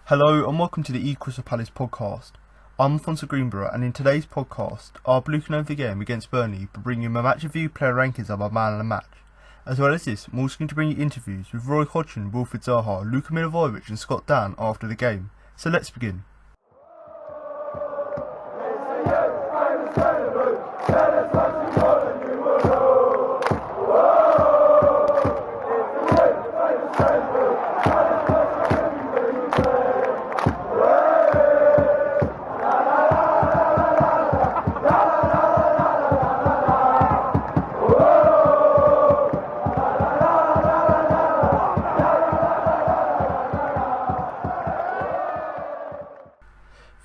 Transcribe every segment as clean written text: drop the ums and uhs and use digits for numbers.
Hello and welcome to the Crystal Palace podcast. I'm Alfonso Greenbrook, and in today's podcast, I'll be looking over the game against Burnley by bringing you my match review, player rankings and my man of the match. As well as this, I'm also going to bring you interviews with Roy Hodgson, Wilfried Zaha, Luka Milivojevic and Scott Dan after the game. So let's begin.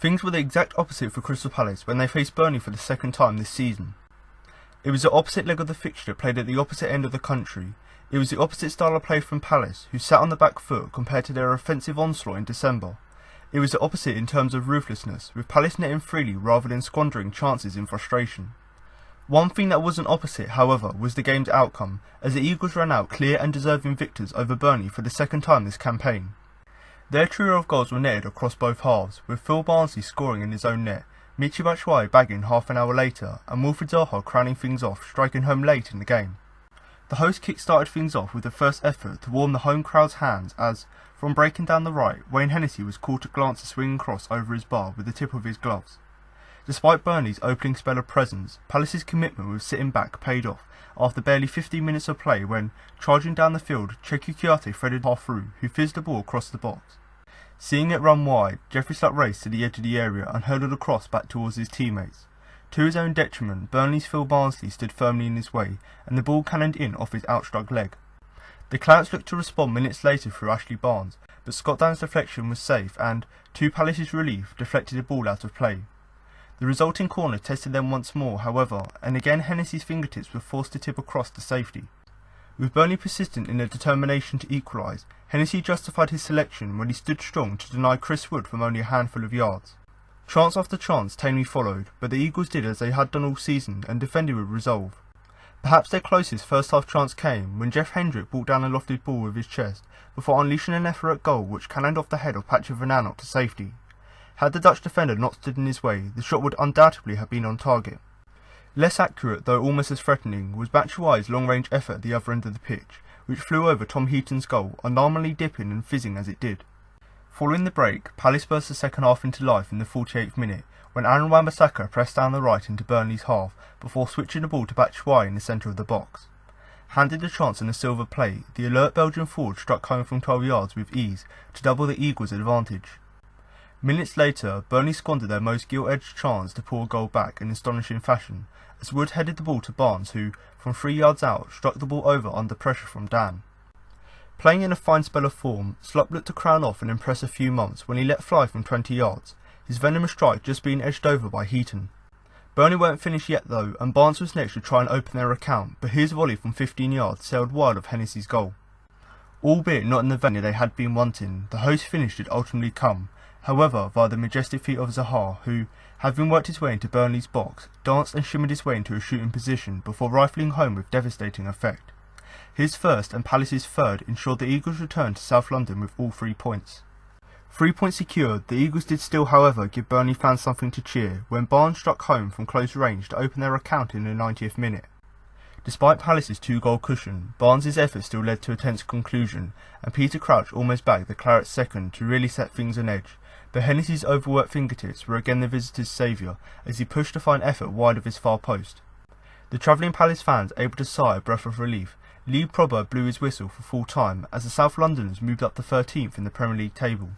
Things were the exact opposite for Crystal Palace when they faced Burnley for the second time this season. It was the opposite leg of the fixture played at the opposite end of the country. It was the opposite style of play from Palace, who sat on the back foot compared to their offensive onslaught in December. It was the opposite in terms of ruthlessness, with Palace netting freely rather than squandering chances in frustration. One thing that wasn't opposite, however, was the game's outcome, as the Eagles ran out clear and deserving victors over Burnley for the second time this campaign. Their trio of goals were netted across both halves, with Phil Bardsley scoring in his own net, Michy Batshuayi bagging half an hour later, and Wilfried Zaha crowning things off, striking home late in the game. The host kick-started things off with the first effort to warm the home crowd's hands as, from breaking down the right, Wayne Hennessy was called to glance a swinging cross over his bar with the tip of his gloves. Despite Burnley's opening spell of presence, Palace's commitment with sitting back paid off after barely 15 minutes of play when, charging down the field, Cheikhou Kouyaté threaded half through, who fizzed the ball across the box. Seeing it run wide, Jeffrey Schlupp raced to the edge of the area and hurled a cross back towards his teammates. To his own detriment, Burnley's Phil Bardsley stood firmly in his way, and the ball cannoned in off his outstruck leg. The Clarets looked to respond minutes later through Ashley Barnes, but Scott Dan's deflection was safe and, to Palace's relief, deflected the ball out of play. The resulting corner tested them once more, however, and again Hennessy's fingertips were forced to tip across to safety. With Burnley persistent in their determination to equalise, Hennessy justified his selection when he stood strong to deny Chris Wood from only a handful of yards. Chance after chance tamely followed, but the Eagles did as they had done all season and defended with resolve. Perhaps their closest first half chance came when Jeff Hendrick brought down a lofted ball with his chest before unleashing an effort at goal which cannoned off the head of Patrick Van Aanholt to safety. Had the Dutch defender not stood in his way, the shot would undoubtedly have been on target. Less accurate, though almost as threatening, was Batshuayi's long-range effort at the other end of the pitch, which flew over Tom Heaton's goal, anomalily dipping and fizzing as it did. Following the break, Palace burst the second half into life in the 48th minute, when Aaron Wan-Bissaka pressed down the right into Burnley's half before switching the ball to Batshuayi in the centre of the box. Handed a chance in a silver play, the alert Belgian forward struck home from 12 yards with ease to double the Eagles' advantage. Minutes later, Burnley squandered their most gilt-edged chance to pull a goal back in astonishing fashion, as Wood headed the ball to Barnes who, from 3 yards out, struck the ball over under pressure from Dan. Playing in a fine spell of form, Schlupp looked to crown off an impressive few months when he let fly from 20 yards, his venomous strike just being edged over by Heaton. Burnley weren't finished yet though, and Barnes was next to try and open their account, but his volley from 15 yards sailed wide of Hennessy's goal. Albeit not in the venue they had been wanting, the host finish did ultimately come, however via the majestic feat of Zaha, who, having worked his way into Burnley's box, danced and shimmered his way into a shooting position before rifling home with devastating effect. His first and Palace's third ensured the Eagles returned to South London with all 3 points. 3 points secured, the Eagles did still however give Burnley fans something to cheer when Barnes struck home from close range to open their account in the 90th minute. Despite Palace's 2-goal cushion, Barnes' effort still led to a tense conclusion, and Peter Crouch almost bagged the Clarets' second to really set things on edge, but Hennessy's overworked fingertips were again the visitors' saviour as he pushed a fine effort wide of his far post. The travelling Palace fans able to sigh a breath of relief, Lee Probber blew his whistle for full time as the South Londoners moved up to 13th in the Premier League table.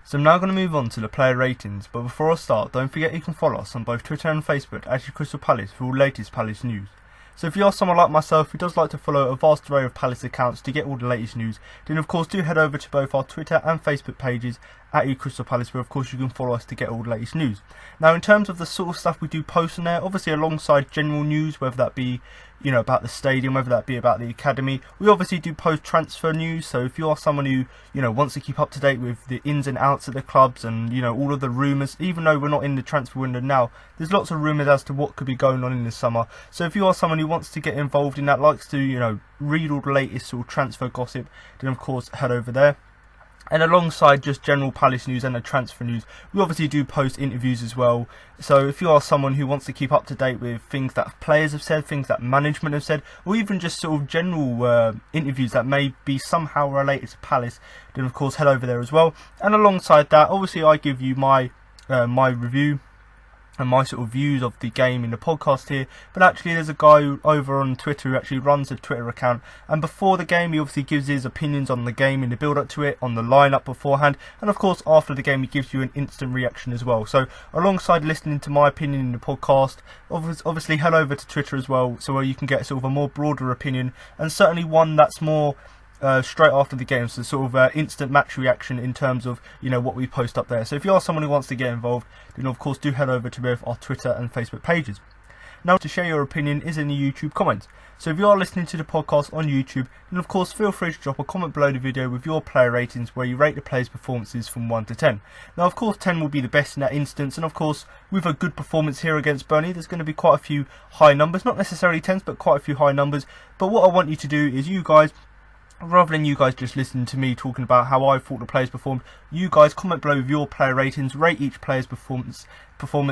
So I'm now going to move on to the player ratings, but before I start, don't forget you can follow us on both Twitter and Facebook at Crystal Palace for all latest Palace news. So if you are someone like myself who does like to follow a vast array of Palace accounts to get all the latest news, then of course do head over to both our Twitter and Facebook pages at @Crystal Palace, where of course you can follow us to get all the latest news. Now, in terms of the sort of stuff we do post on there, obviously alongside general news, whether that be, you know, about the stadium, whether that be about the academy, we obviously do post transfer news. So if you are someone who, you know, wants to keep up to date with the ins and outs of the clubs and, you know, all of the rumours, even though we're not in the transfer window now, there's lots of rumours as to what could be going on in the summer. So if you are someone who wants to get involved in that, likes to, you know, read all the latest sort of transfer gossip, then of course head over there. And alongside just general Palace news and the transfer news, we obviously do post interviews as well. So if you are someone who wants to keep up to date with things that players have said, things that management have said, or even just sort of general interviews that may be somehow related to Palace, then of course head over there as well. And alongside that, obviously I give you my my review and my sort of views of the game in the podcast here, but actually there's a guy over on Twitter who actually runs a Twitter account, and before the game he obviously gives his opinions on the game in the build up to it, on the lineup beforehand, and of course after the game he gives you an instant reaction as well. So alongside listening to my opinion in the podcast, obviously head over to Twitter as well, so where you can get sort of a more broader opinion, and certainly one that's more straight after the game, so sort of instant match reaction in terms of, you know, what we post up there. So if you are someone who wants to get involved, then of course do head over to both our Twitter and Facebook pages. Now, to share your opinion is in the YouTube comments. So if you are listening to the podcast on YouTube, then of course feel free to drop a comment below the video with your player ratings, where you rate the players' performances from 1 to 10. Now of course 10 will be the best in that instance, and of course with a good performance here against Burnley, there's going to be quite a few high numbers, not necessarily 10s, but quite a few high numbers. But what I want you to do is, you guys, rather than you guys just listening to me talking about how I thought the players performed, you guys comment below with your player ratings, rate each player's performance,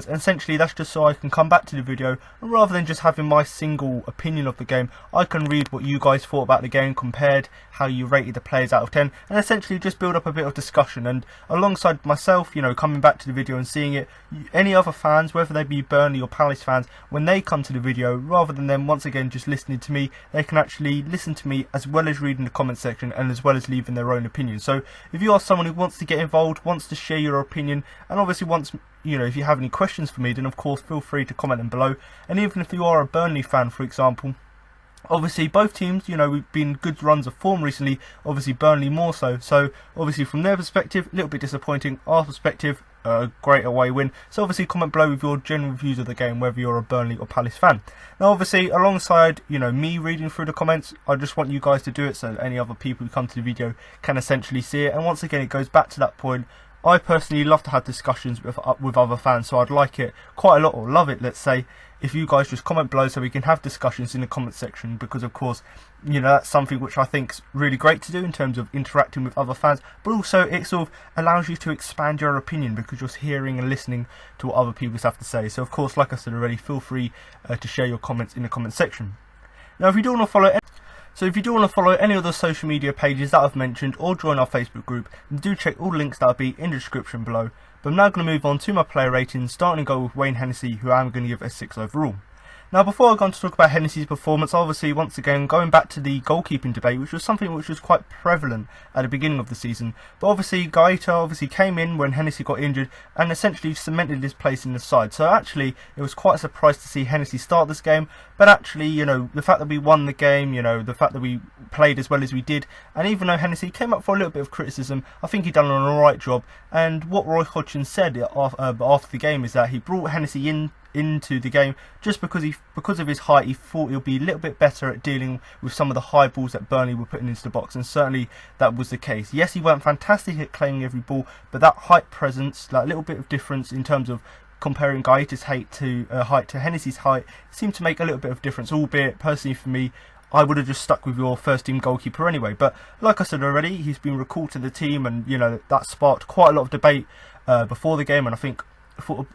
and essentially that's just so I can come back to the video, and rather than just having my single opinion of the game, I can read what you guys thought about the game, compared how you rated the players out of 10, and essentially just build up a bit of discussion. And alongside myself, you know, coming back to the video and seeing it, any other fans, whether they be Burnley or Palace fans, when they come to the video, rather than them once again just listening to me, they can actually listen to me as well as reading the comment section, and as well as leaving their own opinion. So if you are someone who wants to get involved, wants to share your opinion, and obviously wants, you know, if you have any questions for me, then of course feel free to comment them below. And even if you are a Burnley fan, for example, obviously both teams, you know, we've been good runs of form recently, obviously Burnley more so. So obviously from their perspective, a little bit disappointing. Our perspective, a great away win. So obviously comment below with your general views of the game, whether you're a Burnley or Palace fan. Now obviously alongside, you know, me reading through the comments, I just want you guys to do it so any other people who come to the video can essentially see it. And once again, it goes back to that point, I personally love to have discussions with other fans, so I'd like it quite a lot, or love it, let's say, if you guys just comment below so we can have discussions in the comment section, because of course, you know, that's something which I think's really great to do in terms of interacting with other fans, but also it sort of allows you to expand your opinion because you're hearing and listening to what other people have to say. So of course, like I said already, feel free to share your comments in the comment section. Now if you do want to follow any of the social media pages that I've mentioned, or join our Facebook group, then do check all the links that will be in the description below. But I'm now going to move on to my player ratings, starting in goal with Wayne Hennessy, who I'm going to give a 6 overall. Now before I go on to talk about Hennessy's performance, obviously once again going back to the goalkeeping debate, which was something which was quite prevalent at the beginning of the season, but obviously Guaita came in when Hennessy got injured and essentially cemented his place in the side. So actually it was quite a surprise to see Hennessy start this game, but actually, you know, the fact that we won the game, you know, the fact that we played as well as we did, and even though Hennessy came up for a little bit of criticism, I think he done an alright job. And what Roy Hodgson said after the game is that he brought Hennessy into the game just because of his height. He thought he'll be a little bit better at dealing with some of the high balls that Burnley were putting into the box, and certainly that was the case. Yes, he weren't fantastic at claiming every ball, but that height presence, that little bit of difference in terms of comparing Guaita's height to Hennessy's height, seemed to make a little bit of difference, albeit personally for me, I would have just stuck with your first team goalkeeper anyway. But like I said already, he's been recalled to the team, and you know, that sparked quite a lot of debate before the game, and I think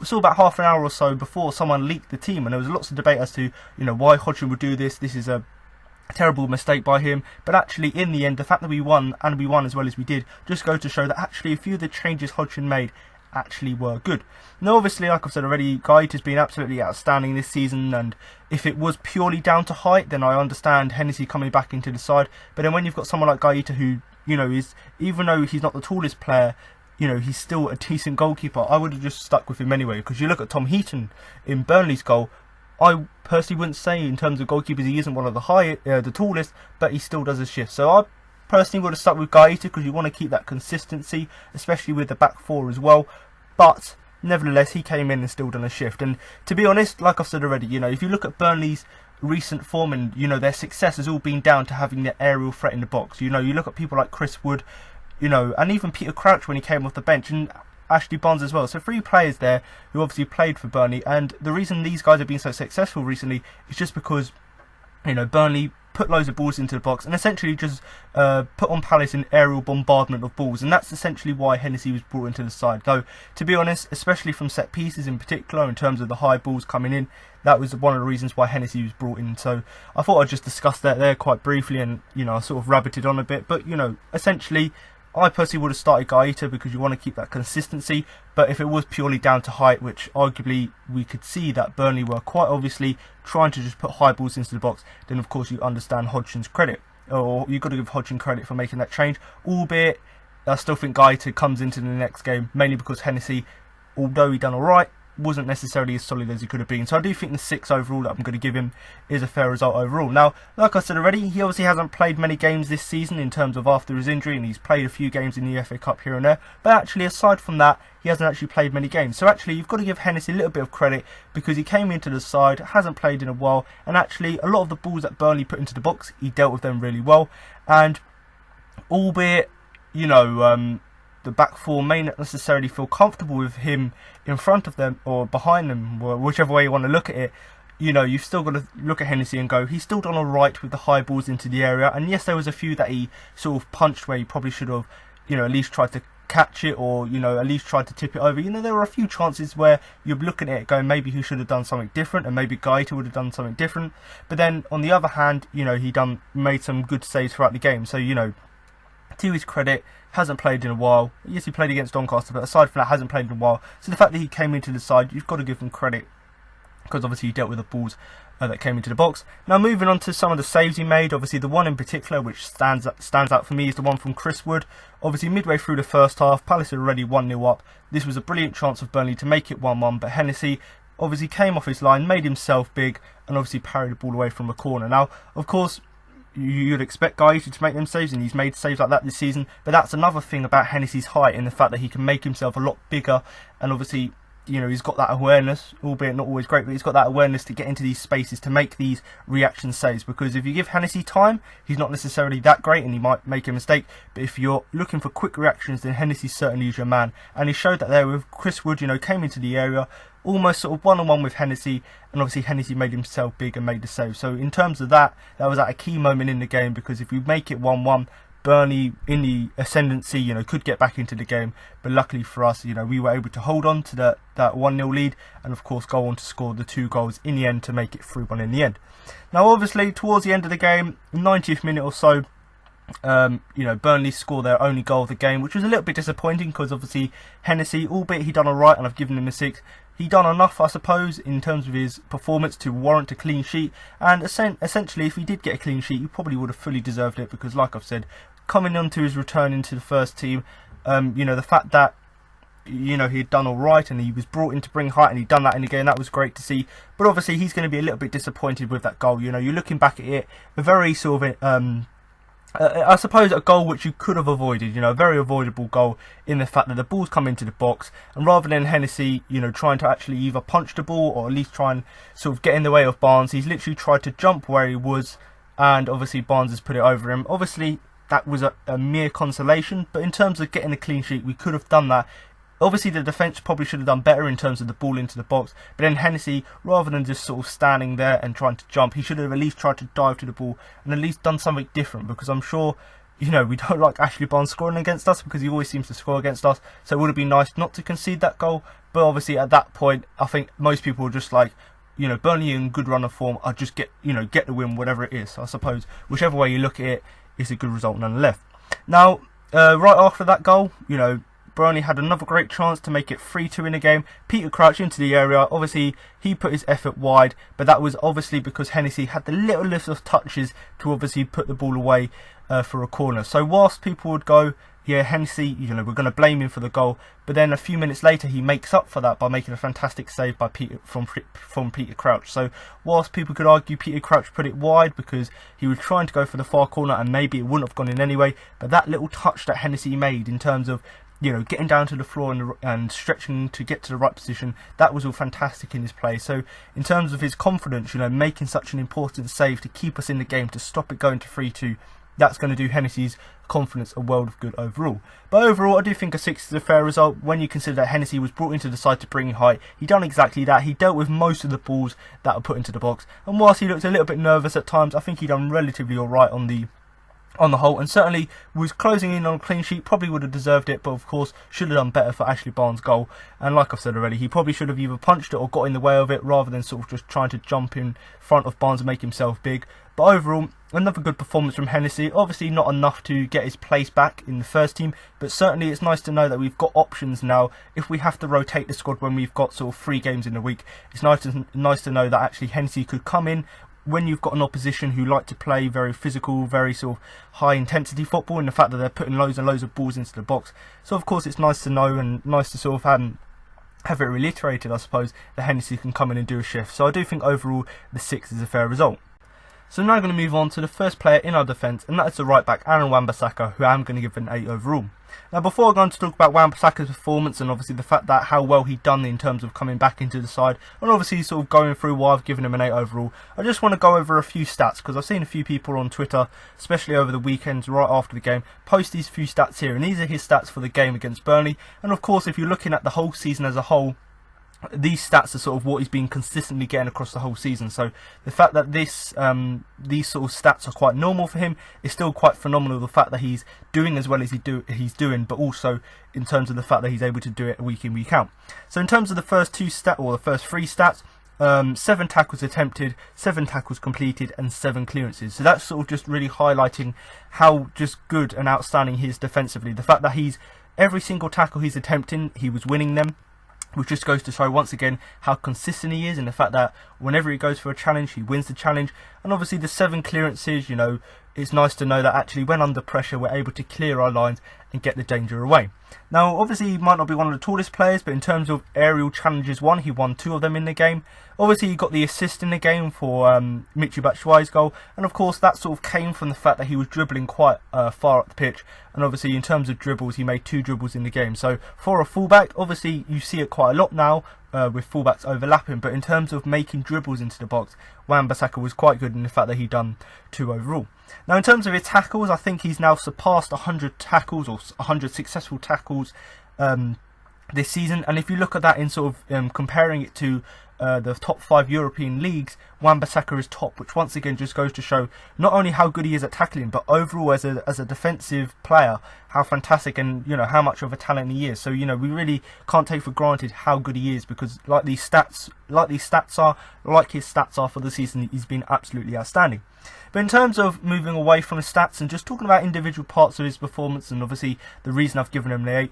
saw about half an hour or so before someone leaked the team, and there was lots of debate as to, you know, why Hodgson would do this. This is a terrible mistake by him. But actually in the end, the fact that we won, and we won as well as we did, just go to show that actually a few of the changes Hodgson made actually were good. Now obviously, like I've said already, Guaita's been absolutely outstanding this season, and if it was purely down to height, then I understand Hennessy coming back into the side. But then when you've got someone like Guaita who, you know, is, even though he's not the tallest player, you know, he's still a decent goalkeeper, I would have just stuck with him anyway. Because you look at Tom Heaton in Burnley's goal, I personally wouldn't say in terms of goalkeepers he isn't one of the tallest, but he still does his shift. So personally would have stuck with Kouyaté because you want to keep that consistency, especially with the back four as well. But nevertheless, he came in and still done a shift. And to be honest, like I've said already, you know, if you look at Burnley's recent form and, you know, their success has all been down to having the aerial threat in the box. You know, you look at people like Chris Wood, you know, and even Peter Crouch when he came off the bench, and Ashley Barnes as well. So 3 players there who obviously played for Burnley, and the reason these guys have been so successful recently is just because, you know, Burnley put loads of balls into the box and essentially just put on Palace an aerial bombardment of balls, and that's essentially why Hennessy was brought into the side. Though, to be honest, especially from set pieces in particular, in terms of the high balls coming in, that was one of the reasons why Hennessy was brought in. So I thought I'd just discuss that there quite briefly, and, you know, I sort of rabbited on a bit, but, you know, essentially I personally would have started Kouyaté because you want to keep that consistency. But if it was purely down to height, which arguably we could see that Burnley were quite obviously trying to just put high balls into the box, then of course you understand Hodgson's credit, or you've got to give Hodgson credit for making that change. Albeit I still think Kouyaté comes into the next game mainly because Hennessy, although he done alright, wasn't necessarily as solid as he could have been. So I do think the 6 overall that I'm going to give him is a fair result overall. Now, like I said already, he obviously hasn't played many games this season in terms of after his injury, and he's played a few games in the FA Cup here and there. But actually, aside from that, he hasn't actually played many games. So actually, you've got to give Hennessy a little bit of credit because he came into the side, hasn't played in a while, and actually, a lot of the balls that Burnley put into the box, he dealt with them really well. And albeit, you know, the back four may not necessarily feel comfortable with him in front of them or behind them, or whichever way you want to look at it, you know, you've still got to look at Hennessy and go, he's still done alright with the high balls into the area. And yes, there was a few that he sort of punched where he probably should have, you know, at least tried to catch it, or, you know, at least tried to tip it over. You know, there were a few chances where you're looking at it going, maybe he should have done something different, and maybe Kouyaté would have done something different. But then on the other hand, you know, he made some good saves throughout the game. So, you know, to his credit, hasn't played in a while. Yes, he played against Doncaster, but aside from that, hasn't played in a while. So the fact that he came into the side, you've got to give him credit, because obviously he dealt with the balls that came into the box. Now moving on to some of the saves he made, obviously the one in particular which stands out for me is the one from Chris Wood. Obviously midway through the first half, Palace had already 1-0 up. This was a brilliant chance of Burnley to make it 1-1, but Hennessy obviously came off his line, made himself big, and obviously parried the ball away from a corner. Now, of course, you'd expect Kouyaté to make them saves, and he's made saves like that this season, but that's another thing about Hennessy's height, in the fact that he can make himself a lot bigger, and obviously, you know, he's got that awareness, albeit not always great, but he's got that awareness to get into these spaces to make these reaction saves. Because if you give Hennessy time, he's not necessarily that great and he might make a mistake, but if you're looking for quick reactions, then Hennessy certainly is your man. And he showed that there with Chris Wood, you know, came into the area almost sort of one-on-one with Hennessy, and obviously Hennessy made himself big and made the save. So in terms of that, that was at a key moment in the game, because if you make it 1-1, Burnley in the ascendancy, you know, could get back into the game, but luckily for us, you know, we were able to hold on to that 1-0 lead, and of course go on to score the 2 goals in the end to make it 3-1 in the end. Now obviously towards the end of the game, 90th minute or so, you know, Burnley scored their only goal of the game, which was a little bit disappointing, because obviously Hennessy, albeit he done alright and I've given him a 6, he done enough, I suppose, in terms of his performance to warrant a clean sheet. And essentially, if he did get a clean sheet, he probably would have fully deserved it, because like I've said, coming on to his return into the first team, you know, the fact that, you know, he'd done alright and he was brought in to bring height, and he'd done that in the game, that was great to see. But obviously he's going to be a little bit disappointed with that goal. You know, you're looking back at it, a very sort of I suppose a goal which you could have avoided, you know, a very avoidable goal, in the fact that the ball's come into the box, and rather than Hennessy, you know, trying to actually either punch the ball or at least try and sort of get in the way of Barnes, he's literally tried to jump where he was, and obviously Barnes has put it over him. Obviously that was a mere consolation, but in terms of getting a clean sheet, we could have done that. Obviously the defence probably should have done better in terms of the ball into the box, but then Hennessy, rather than just sort of standing there and trying to jump, he should have at least tried to dive to the ball and at least done something different, because I'm sure, you know, we don't like Ashley Barnes scoring against us, because he always seems to score against us, so it would have been nice not to concede that goal. But obviously at that point, I think most people were just like, you know, Burnley in good run of form, I'll just get the win, whatever it is. So I suppose whichever way you look at it, it's a good result nonetheless. Now, right after that goal, you know, Burnley had another great chance to make it 3-2 in the game. Peter Crouch into the area. Obviously, he put his effort wide, but that was obviously because Hennessy had the little list of touches to obviously put the ball away for a corner. So whilst people would go, here Hennessy, you know, we're going to blame him for the goal, but then a few minutes later he makes up for that by making a fantastic save by from Peter Crouch. So whilst people could argue Peter Crouch put it wide because he was trying to go for the far corner and maybe it wouldn't have gone in anyway, but that little touch that Hennessy made in terms of, you know, getting down to the floor and stretching to get to the right position, that was all fantastic in his play. So in terms of his confidence, you know, making such an important save to keep us in the game, to stop it going to 3-2, that's going to do Hennessy's confidence a world of good overall. But overall, I do think a 6 is a fair result when you consider that Hennessy was brought into the side to bring height. He done exactly that. He dealt with most of the balls that were put into the box, and whilst he looked a little bit nervous at times, I think he done relatively alright on the whole, and certainly was closing in on a clean sheet. Probably would have deserved it, but of course should have done better for Ashley Barnes' goal. And like I've said already, he probably should have either punched it or got in the way of it, rather than sort of just trying to jump in front of Barnes and make himself big. But overall, another good performance from Hennessy. Obviously not enough to get his place back in the first team, but certainly it's nice to know that we've got options now. If we have to rotate the squad when we've got sort of 3 games in a week, it's nice to know that actually Hennessy could come in when you've got an opposition who like to play very physical, very sort of high intensity football, and the fact that they're putting loads and loads of balls into the box. So of course it's nice to know, and nice to sort of have it reiterated, I suppose, that Hennessy can come in and do a shift. So I do think overall the 6 is a fair result. So now I'm going to move on to the first player in our defence, and that is the right back Aaron Wan-Bissaka, who I'm going to give an 8 overall. Now before I go on to talk about Wan-Bissaka's performance and obviously the fact that how well he done in terms of coming back into the side, and obviously sort of going through why I've given him an 8 overall, I just want to go over a few stats, because I've seen a few people on Twitter, especially over the weekends right after the game, post these few stats here, and these are his stats for the game against Burnley. And of course if you're looking at the whole season as a whole, these stats are sort of what he's been consistently getting across the whole season. So the fact that these sort of stats are quite normal for him is still quite phenomenal. The fact that he's doing as well as he's doing, but also in terms of the fact that he's able to do it week in, week out. So in terms of the first 3 stats, 7 tackles attempted, 7 tackles completed, and 7 clearances. So that's sort of just really highlighting how just good and outstanding he is defensively. The fact that every single tackle he's attempting, he was winning them, which just goes to show once again how consistent he is, and the fact that whenever he goes for a challenge, he wins the challenge. And obviously the 7 clearances, you know, it's nice to know that actually when under pressure we're able to clear our lines and get the danger away. Now obviously he might not be one of the tallest players, but in terms of aerial challenges won, he won 2 of them in the game. Obviously he got the assist in the game for Michy Batshuayi's goal, and of course that sort of came from the fact that he was dribbling quite far up the pitch, and obviously in terms of dribbles he made 2 dribbles in the game. So for a fullback, obviously you see it quite a lot now with fullbacks overlapping, but in terms of making dribbles into the box, Wan-Bissaka was quite good in the fact that he'd done 2 overall. Now in terms of his tackles, I think he's now surpassed 100 tackles, or 100 successful tackles this season, and if you look at that in sort of comparing it to the top 5 European leagues, Wan-Bissaka is top, which once again just goes to show not only how good he is at tackling, but overall as a defensive player, how fantastic and, you know, how much of a talent he is. So, you know, we really can't take for granted how good he is, because like his stats are for the season, he's been absolutely outstanding. But in terms of moving away from the stats and just talking about individual parts of his performance, and obviously the reason I've given him the 8,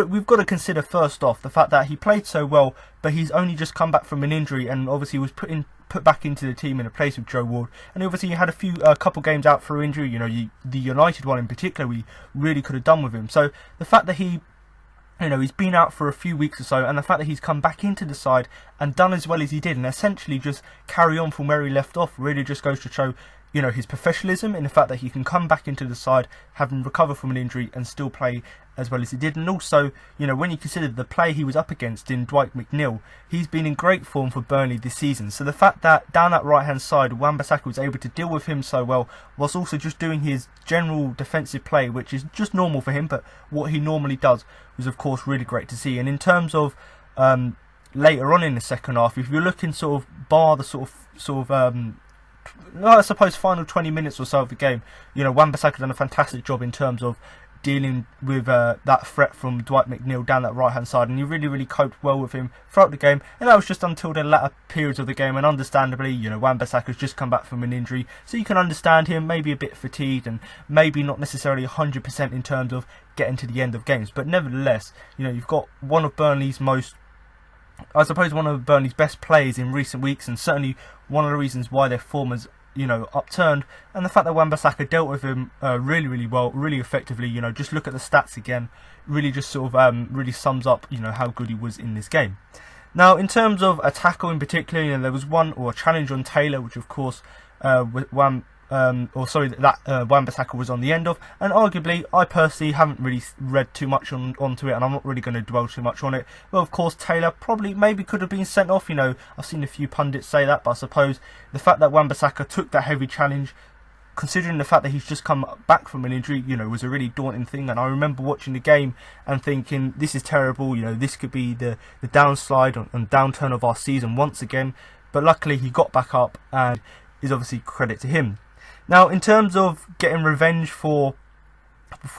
we've got to consider first off the fact that he played so well, but he's only just come back from an injury, and obviously was put back into the team in a place with Joe Ward, and obviously he had a couple games out through injury. You know, the United one in particular, we really could have done with him. So the fact that he's been out for a few weeks or so, and the fact that he's come back into the side and done as well as he did, and essentially just carry on from where he left off, really just goes to show, you know, his professionalism in the fact that he can come back into the side, having recovered from an injury, and still play as well as he did. And also, you know, when you consider the player he was up against in Dwight McNeil, he's been in great form for Burnley this season. So the fact that down that right hand side, Wan-Bissaka was able to deal with him so well, whilst also just doing his general defensive play, which is just normal for him, but what he normally does, was of course really great to see. And in terms of later on in the second half, if you're looking sort of bar the I suppose final 20 minutes or so of the game, you know, Wan-Bissaka done a fantastic job in terms of dealing with that threat from Dwight McNeil down that right hand side, and he really coped well with him throughout the game. And that was just until the latter periods of the game, and understandably, you know, Wan-Bissaka's just come back from an injury, so you can understand him, maybe a bit fatigued and maybe not necessarily 100% in terms of getting to the end of games. But nevertheless, you know, you've got one of Burnley's best players in recent weeks, and certainly one of the reasons why their form has upturned, and the fact that Wan-Bissaka dealt with him really well, really effectively. Just look at the stats again, really just sort of really sums up how good he was in this game. Now, in terms of a tackle in particular, there was a challenge on Taylor, which of course Wan-Bissaka was on the end of, and arguably I personally haven't really read too much onto it, and I'm not really going to dwell too much on it. Well, of course, Taylor maybe could have been sent off. I've seen a few pundits say that, but I suppose the fact that Wan-Bissaka took that heavy challenge, considering the fact that he's just come back from an injury, was a really daunting thing. And I remember watching the game and thinking, this is terrible, this could be the downslide and downturn of our season once again. But luckily he got back up, and is obviously credit to him. Now, in terms of getting revenge for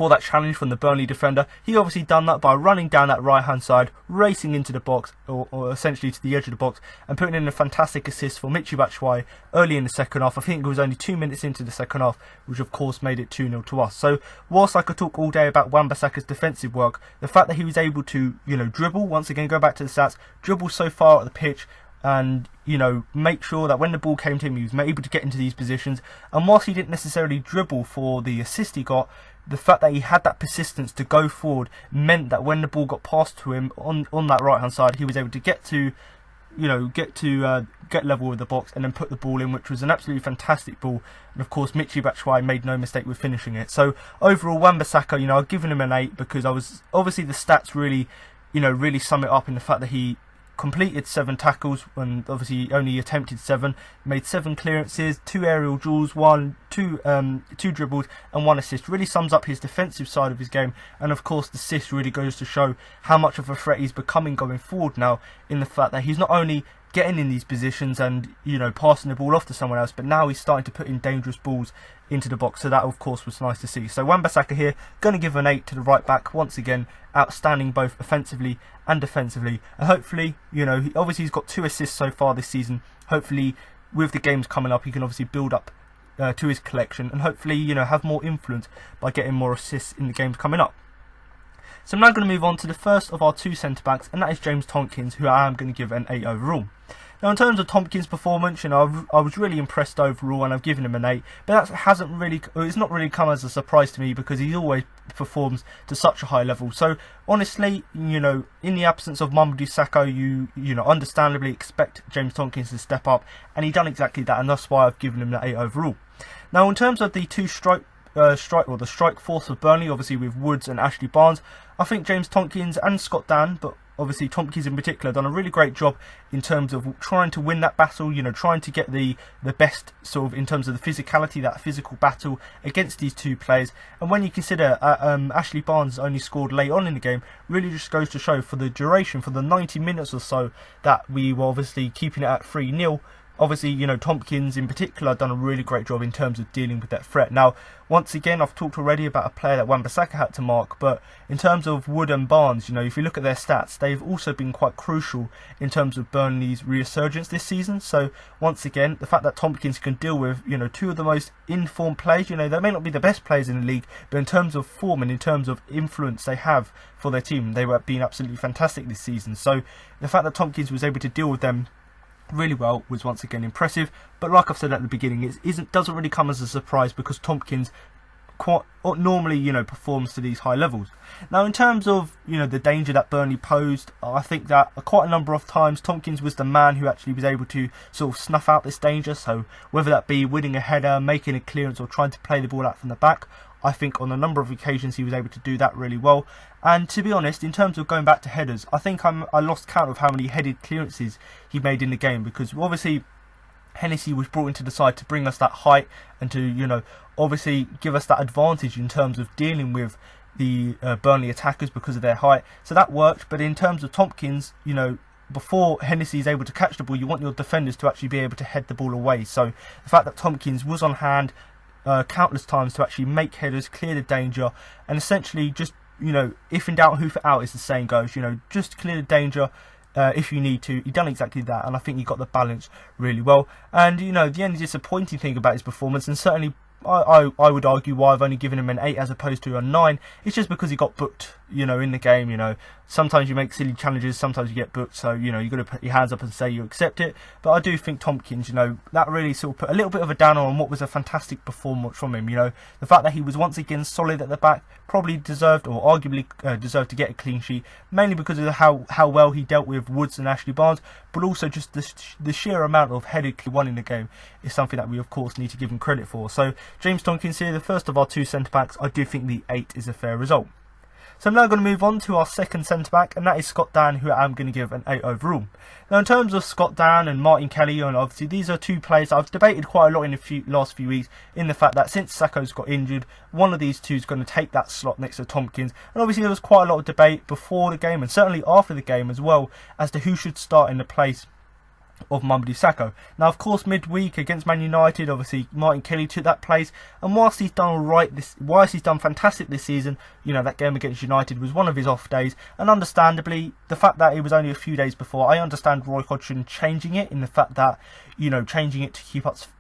that challenge from the Burnley defender, he obviously done that by running down that right hand side, racing into the box, or essentially to the edge of the box, and putting in a fantastic assist for Michy Batshuayi early in the second half. I think it was only 2 minutes into the second half, which of course made it 2-0 to us. So whilst I could talk all day about Wan-Bissaka's defensive work, the fact that he was able to dribble, once again go back to the stats, dribble so far at the pitch, and make sure that when the ball came to him, he was able to get into these positions. And whilst he didn't necessarily dribble for the assist he got, the fact that he had that persistence to go forward meant that when the ball got passed to him on that right hand side, he was able to get level with the box and then put the ball in, which was an absolutely fantastic ball. And of course, Michy Batshuayi made no mistake with finishing it. So overall, Wan-Bissaka, I've given him an 8 because obviously the stats really sum it up in the fact that he completed 7 tackles when obviously only attempted 7, made 7 clearances, 2 aerial duels, 2 dribbles and 1 assist. Really sums up his defensive side of his game, and of course the assist really goes to show how much of a threat he's becoming going forward now, in the fact that he's not only getting in these positions and passing the ball off to someone else, but now he's starting to put in dangerous balls into the box. So that of course was nice to see. So Wan-Bissaka here, going to give an 8 to the right back once again, outstanding both offensively and defensively, and hopefully he's got 2 assists so far this season. Hopefully with the games coming up he can obviously build up to his collection, and hopefully have more influence by getting more assists in the games coming up. So I'm now going to move on to the first of our 2 centre backs, and that is James Tomkins, who I am going to give an 8 overall. Now, in terms of Tomkins' performance, I was really impressed overall, and I've given him an 8. But it's not really come as a surprise to me, because he always performs to such a high level. So honestly, in the absence of Mamadou Sakho, you understandably expect James Tomkins to step up, and he done exactly that, and that's why I've given him an 8 overall. Now, in terms of the the strike force of Burnley, obviously with Woods and Ashley Barnes, I think James Tomkins and Scott Dann, but obviously Tomkins in particular, done a really great job in terms of trying to win that battle, trying to get the best sort of in terms of the physicality, that physical battle against these 2 players. And when you consider Ashley Barnes only scored late on in the game, really just goes to show for the duration, for the 90 minutes or so that we were obviously keeping it at 3-0, obviously, Tomkins in particular done a really great job in terms of dealing with that threat. Now, once again, I've talked already about a player that Wan-Bissaka had to mark, but in terms of Wood and Barnes, if you look at their stats, they've also been quite crucial in terms of Burnley's resurgence this season. So, once again, the fact that Tomkins can deal with, 2 of the most informed players, they may not be the best players in the league, but in terms of form and in terms of influence they have for their team, they were being absolutely fantastic this season. So, the fact that Tomkins was able to deal with them really well was once again impressive. But like I've said at the beginning, it doesn't really come as a surprise, because Tomkins quite normally performs to these high levels. Now, in terms of the danger that Burnley posed, I think that quite a number of times Tomkins was the man who actually was able to sort of snuff out this danger. So whether that be winning a header, making a clearance, or trying to play the ball out from the back, I think on a number of occasions he was able to do that really well. And to be honest, in terms of going back to headers, I think I lost count of how many headed clearances he made in the game, because obviously Hennessy was brought into the side to bring us that height and to obviously give us that advantage in terms of dealing with the Burnley attackers because of their height. So that worked. But in terms of Tomkins, before Hennessy is able to catch the ball, you want your defenders to actually be able to head the ball away. So the fact that Tomkins was on hand countless times to actually make headers, clear the danger, and essentially just, if in doubt, hoof it out, as the saying goes, just clear the danger if you need to. He done exactly that, and I think he got the balance really well. And the only disappointing thing about his performance, and certainly I would argue why I've only given him an 8 as opposed to a 9. It's just because he got booked, in the game. Sometimes you make silly challenges, sometimes you get booked, so you've got to put your hands up and say you accept it. But I do think Tompkins, that really sort of put a little bit of a downer on what was a fantastic performance from him. The fact that he was once again solid at the back, probably deserved, or arguably deserved to get a clean sheet, mainly because of how well he dealt with Woods and Ashley Barnes, but also just the sheer amount of headed he won in the game is something that we of course need to give him credit for. So James Tompkins here, the first of our 2 centre backs. I do think the 8 is a fair result. So I'm now going to move on to our second centre-back, and that is Scott Dann, who I'm going to give an 8 overall. Now in terms of Scott Dann and Martin Kelly, and obviously these are 2 players I've debated quite a lot in the last few weeks, in the fact that since Sakho's got injured, one of these 2 is going to take that slot next to Tompkins. And obviously there was quite a lot of debate before the game, and certainly after the game as well, as to who should start in the place of Michy Batshuayi. Now of course midweek against Man United, obviously Martin Kelly took that place, and whilst he's done alright whilst he's done fantastic this season, that game against United was one of his off days, and understandably the fact that it was only a few days before, I understand Roy Hodgson changing it, in the fact that changing it to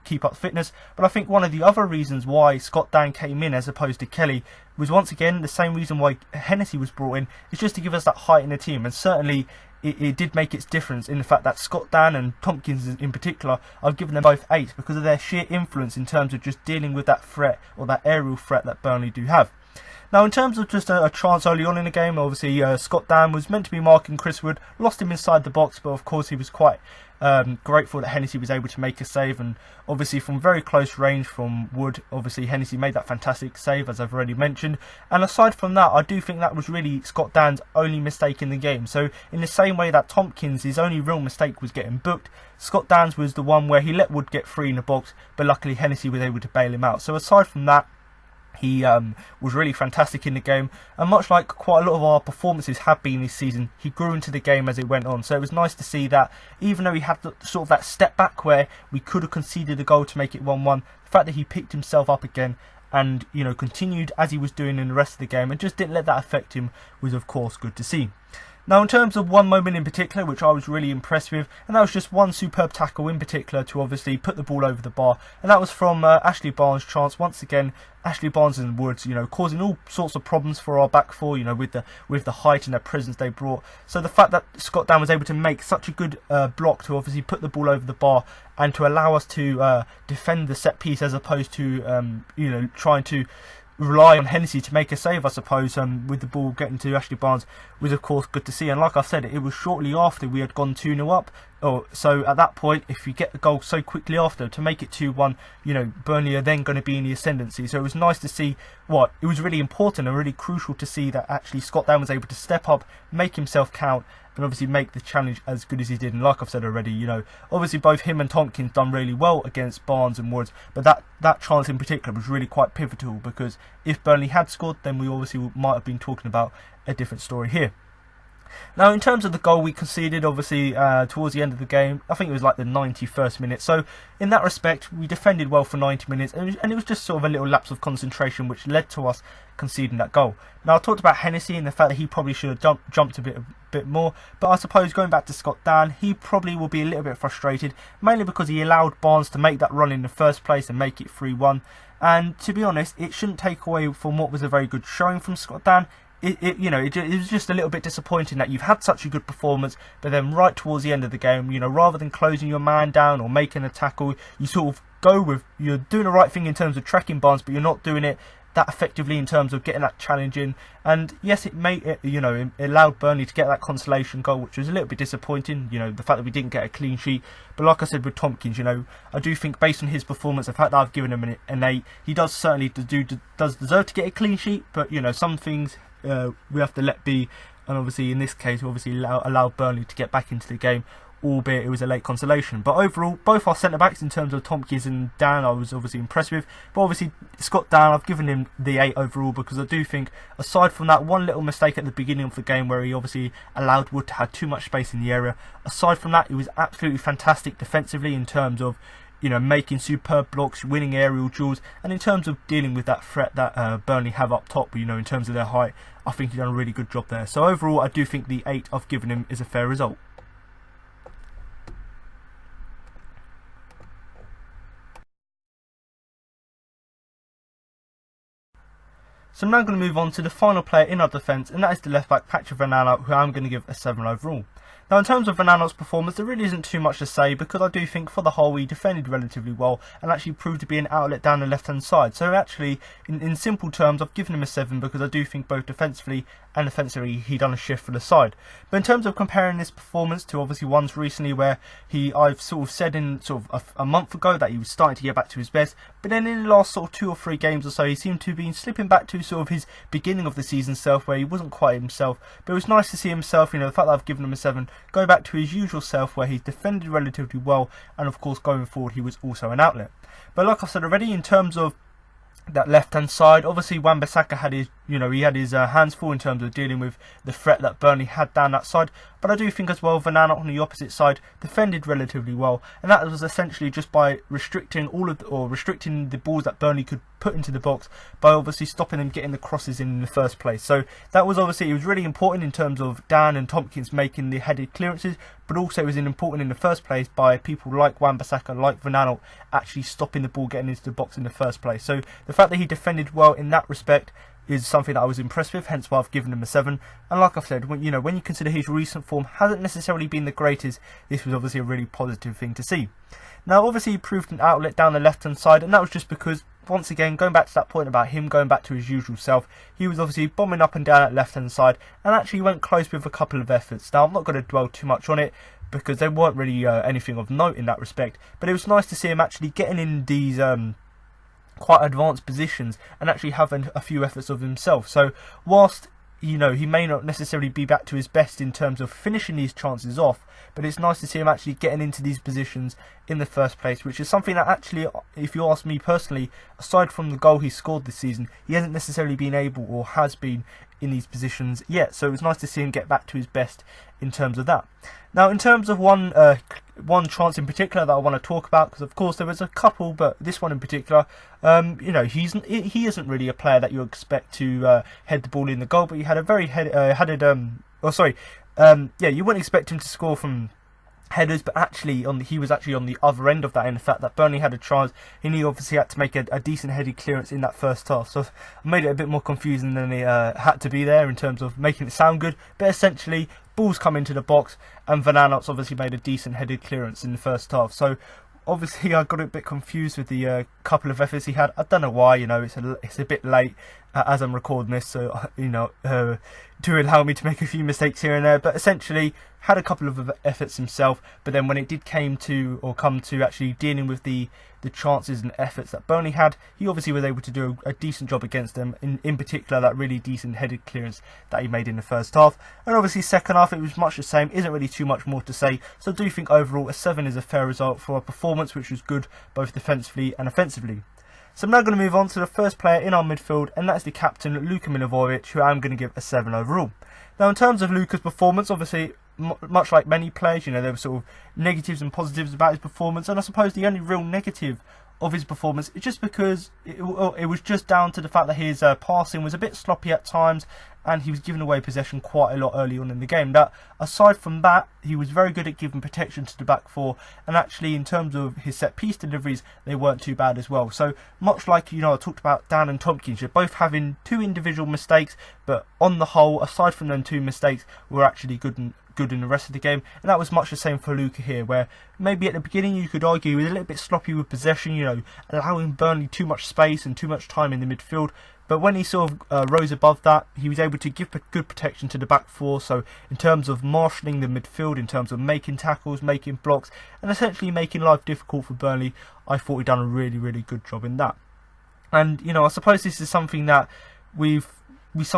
keep up fitness. But I think one of the other reasons why Scott Dann came in as opposed to Kelly was once again the same reason why Hennessy was brought in, is just to give us that height in the team. And certainly it did make its difference in the fact that Scott Dann and Tompkins in particular, I've given them both 8 because of their sheer influence in terms of just dealing with that threat, or that aerial threat that Burnley do have. Now in terms of just a chance early on in the game, obviously Scott Dann was meant to be marking Chris Wood, lost him inside the box, but of course he was quite grateful that Hennessy was able to make a save, and obviously from very close range from Wood, obviously Hennessy made that fantastic save, as I've already mentioned. And aside from that, I do think that was really Scott Dann's only mistake in the game. So in the same way that Tompkins, his only real mistake was getting booked, Scott Dann's was the one where he let Wood get free in the box, but luckily Hennessy was able to bail him out. So aside from that, he was really fantastic in the game, and much like quite a lot of our performances have been this season, he grew into the game as it went on. So it was nice to see that even though he had sort of that step back where we could have conceded a goal to make it 1-1, the fact that he picked himself up again and continued as he was doing in the rest of the game and just didn't let that affect him was of course good to see. Now in terms of one moment in particular which I was really impressed with, and that was just one superb tackle in particular to obviously put the ball over the bar, and that was from Ashley Barnes' chance. Once again, Ashley Barnes and Woods, causing all sorts of problems for our back four, with the height and their presence they brought. So the fact that Scott Dann was able to make such a good block to obviously put the ball over the bar and to allow us to defend the set piece as opposed to trying to rely on Hennessy to make a save, I suppose, with the ball getting to Ashley Barnes, was of course good to see. And like I said, it was shortly after we had gone 2-0 up. So at that point, if you get the goal so quickly after, to make it 2-1, Burnley are then going to be in the ascendancy. So it was nice to see it was really important and really crucial to see that actually Scott Dann was able to step up, make himself count, and obviously make the challenge as good as he did. And like I've said already, obviously both him and Tompkins done really well against Barnes and Woods, but that chance in particular was really quite pivotal, because if Burnley had scored, then we obviously might have been talking about a different story here. Now in terms of the goal we conceded, obviously towards the end of the game, I think it was like the 91st minute, so in that respect we defended well for 90 minutes, and it was just sort of a little lapse of concentration which led to us conceding that goal. Now I talked about Hennessy and the fact that he probably should have jumped a bit more, but I suppose going back to Scott Dann, he probably will be a little bit frustrated, mainly because he allowed Barnes to make that run in the first place and make it 3-1, and to be honest, it shouldn't take away from what was a very good showing from Scott Dann. It was just a little bit disappointing that you've had such a good performance, but then right towards the end of the game, rather than closing your man down or making a tackle, you sort of go with, you're doing the right thing in terms of tracking Barnes, but you're not doing it that effectively in terms of getting that challenge in. And yes, it allowed Burnley to get that consolation goal, which was a little bit disappointing, the fact that we didn't get a clean sheet. But like I said with Tompkins, I do think based on his performance, the fact that I've given him an 8, he does certainly does deserve to get a clean sheet, but some things we have to let be, and obviously in this case obviously allow Burnley to get back into the game, albeit it was a late consolation. But overall, both our centre backs in terms of Tompkins and Dann I was obviously impressed with, but obviously Scott Dann, I've given him the 8 overall, because I do think aside from that one little mistake at the beginning of the game where he obviously allowed Wood to have too much space in the area, aside from that, he was absolutely fantastic defensively in terms of making superb blocks, winning aerial duels, and in terms of dealing with that threat that Burnley have up top, in terms of their height, I think he's done a really good job there. So overall, I do think the 8 I've given him is a fair result. So I'm now going to move on to the final player in our defence, and that is the left back Patrick Van Aanholt, who I'm going to give a 7 overall. Now in terms of Van Aanholt's performance, there really isn't too much to say, because I do think for the whole he defended relatively well and actually proved to be an outlet down the left hand side. So actually, in simple terms, I've given him a 7 because I do think both defensively and offensively he done a shift for the side. But in terms of comparing this performance to obviously ones recently where I've sort of said in sort of a month ago that he was starting to get back to his best, but then in the last sort of 2 or 3 games or so he seemed to be slipping back to sort of his beginning of the season self, where he wasn't quite himself. But it was nice to see himself, the fact that I've given him a 7, go back to his usual self where he's defended relatively well, and of course going forward he was also an outlet. But like I said already, in terms of that left hand side, obviously Wan-Bissaka had his, he had his hands full in terms of dealing with the threat that Burnley had down that side. But I do think as well Van Aanholt on the opposite side defended relatively well, and that was essentially just by restricting restricting the balls that Burnley could put into the box, by obviously stopping them getting the crosses in the first place. So that was obviously, it was really important in terms of Dan and Tompkins making the headed clearances, but also it was important in the first place by people like Wan-Bissaka, like Van Aanholt, actually stopping the ball getting into the box in the first place. So the fact that he defended well in that respect is something that I was impressed with, hence why I've given him a 7. And like I've said, when you consider his recent form hasn't necessarily been the greatest, this was obviously a really positive thing to see. Now obviously he proved an outlet down the left hand side, and that was just because, once again, going back to that point about him going back to his usual self, he was obviously bombing up and down that left hand side and actually went close with a couple of efforts. Now I'm not going to dwell too much on it, because there weren't really anything of note in that respect, but it was nice to see him actually getting in these quite advanced positions and actually having a few efforts of himself. So whilst he may not necessarily be back to his best in terms of finishing these chances off, but it's nice to see him actually getting into these positions in the first place, which is something that actually, if you ask me personally, aside from the goal he scored this season, he hasn't necessarily been able, or has been, in these positions yet. So it was nice to see him get back to his best in terms of that. Now in terms of one chance in particular that I want to talk about, because of course there was a couple, but this one in particular, he isn't really a player that you expect to head the ball in the goal, but he had a very you wouldn't expect him to score from headers, but actually he was actually on the other end of that, in the fact that Burnley had a chance and he obviously had to make a decent headed clearance in that first half. So I made it a bit more confusing than it had to be there in terms of making it sound good, but essentially balls come into the box and Van Aanholt's obviously made a decent headed clearance in the first half. So obviously I got a bit confused with the couple of efforts he had. I don't know why, it's a bit late as I'm recording this, so do allow me to make a few mistakes here and there, but essentially had a couple of efforts himself. But then when it did come to actually dealing with the chances and efforts that Burnley had, he obviously was able to do a decent job against them, in particular that really decent headed clearance that he made in the first half. And obviously second half it was much the same, isn't really too much more to say, so I do think overall a 7 is a fair result for a performance which was good both defensively and offensively. So I'm now going to move on to the first player in our midfield, and that's the captain, Luka Milivojevic, who I'm going to give a 7 overall. Now in terms of Luka's performance, obviously much like many players, there were sort of negatives and positives about his performance, and I suppose the only real negative of his performance is just because it was just down to the fact that his passing was a bit sloppy at times, and he was giving away possession quite a lot early on in the game. That aside from that, he was very good at giving protection to the back four, and actually in terms of his set piece deliveries, they weren't too bad as well. So much like I talked about Dan and Tompkins, you're both having 2 individual mistakes, but on the whole, aside from them 2 mistakes, were actually good in the rest of the game. And that was much the same for Luka here, where maybe at the beginning you could argue he was a little bit sloppy with possession, allowing Burnley too much space and too much time in the midfield. But when he sort of rose above that, he was able to give good protection to the back four. So in terms of marshalling the midfield, in terms of making tackles, making blocks, and essentially making life difficult for Burnley, I thought he'd done a really, really good job in that. And, I suppose this is something that we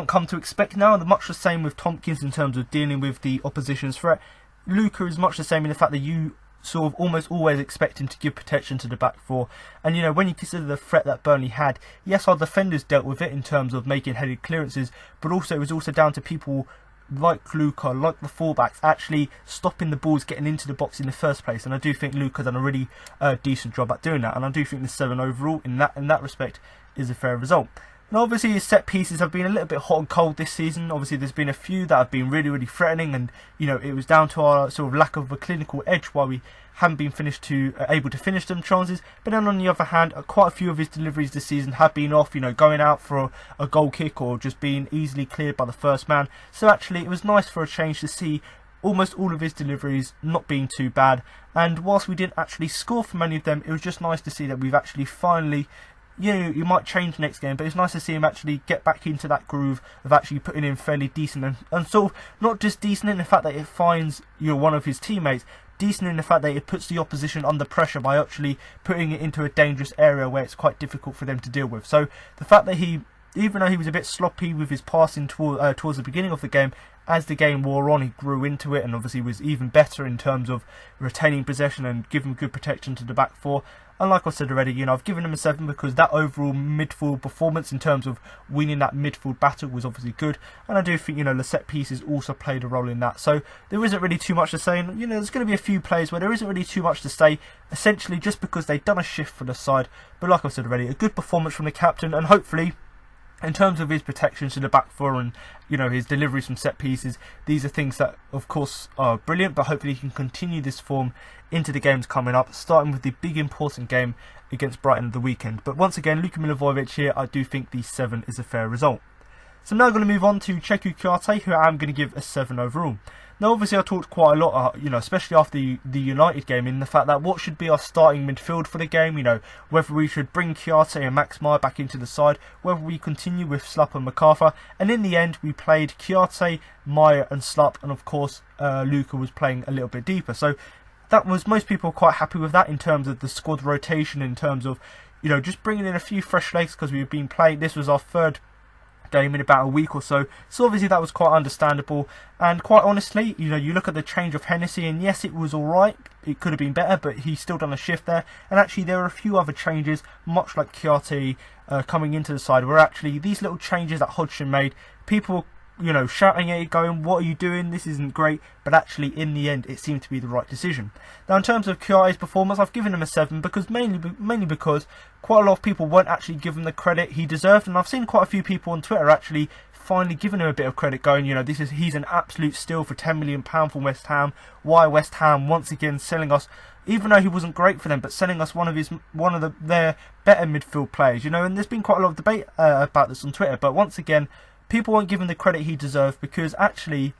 come to expect now, and much the same with Tompkins in terms of dealing with the opposition's threat. Luka is much the same in the fact that you sort of almost always expect him to give protection to the back four. And when you consider the threat that Burnley had, yes, our defenders dealt with it in terms of making headed clearances, but also it was also down to people like Luka, like the fullbacks, actually stopping the balls getting into the box in the first place. And I do think Luka done a really decent job at doing that, and I do think the 7 overall in that respect is a fair result. Now obviously his set pieces have been a little bit hot and cold this season. Obviously there's been a few that have been really threatening, and it was down to our sort of lack of a clinical edge why we haven't been able to finish them chances. But then on the other hand, quite a few of his deliveries this season have been off, going out for a goal kick or just being easily cleared by the first man. So actually it was nice for a change to see almost all of his deliveries not being too bad. And whilst we didn't actually score from any of them, it was just nice to see that we've actually finally, you might change next game, but it's nice to see him actually get back into that groove of actually putting in fairly decent and sort of not just decent in the fact that it finds one of his teammates, decent in the fact that it puts the opposition under pressure by actually putting it into a dangerous area where it's quite difficult for them to deal with. So the fact that even though he was a bit sloppy with his passing towards the beginning of the game, as the game wore on, he grew into it and obviously was even better in terms of retaining possession and giving good protection to the back four. And like I said already, I've given him a 7 because that overall midfield performance in terms of winning that midfield battle was obviously good. And I do think, the set pieces also played a role in that. So there isn't really too much to say. And, there's going to be a few plays where there isn't really too much to say, essentially just because they've done a shift for the side. But like I said already, a good performance from the captain, and hopefully, in terms of his protection to the back four and his deliveries from set pieces, these are things that of course are brilliant, but hopefully he can continue this form into the games coming up, starting with the big important game against Brighton at the weekend. But once again, Luka Milivojevic here, I do think the 7 is a fair result. So I'm now going to move on to Cheikhou Kouyaté, who I'm going to give a 7 overall. Now obviously I talked quite a lot, especially after the United game, in the fact that what should be our starting midfield for the game, whether we should bring Kouyaté and Max Meyer back into the side, whether we continue with Schlupp and MacArthur, and in the end we played Kouyaté, Meyer and Schlupp, and of course Luka was playing a little bit deeper. So that was, most people were quite happy with that in terms of the squad rotation, in terms of, just bringing in a few fresh legs, because we've been playing, this was our third game in about a week or so obviously that was quite understandable. And quite honestly, you look at the change of Hennessy, and yes, it was alright, it could have been better, but he's still done a shift there. And actually there are a few other changes, much like Kouyaté coming into the side, where actually these little changes that Hodgson made, people shouting at it, going, what are you doing, this isn't great, but actually in the end it seemed to be the right decision. Now in terms of Kouyaté's performance, I've given him a 7 because mainly because quite a lot of people weren't actually giving the credit he deserved, and I've seen quite a few people on Twitter actually finally giving him a bit of credit, going, he's an absolute steal for £10 million from West Ham. Why West Ham once again selling us, even though he wasn't great for them, but selling us one of their better midfield players, and there's been quite a lot of debate about this on Twitter, but once again, people weren't given the credit he deserved, because actually,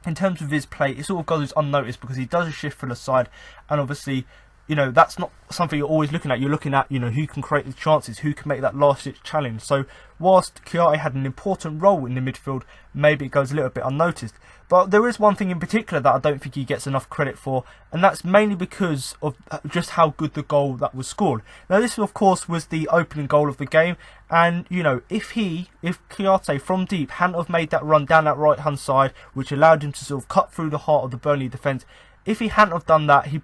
in terms of his play, it sort of goes unnoticed because he does a shift for the side, and obviously, that's not something you're always looking at. You're looking at, who can create the chances, who can make that last-ditch challenge. So, whilst Kouyaté had an important role in the midfield, maybe it goes a little bit unnoticed. But there is one thing in particular that I don't think he gets enough credit for, and that's mainly because of just how good the goal that was scored. Now this of course was the opening goal of the game, and if Kouyaté from deep hadn't have made that run down that right hand side, which allowed him to sort of cut through the heart of the Burnley defence, if he hadn't have done that, he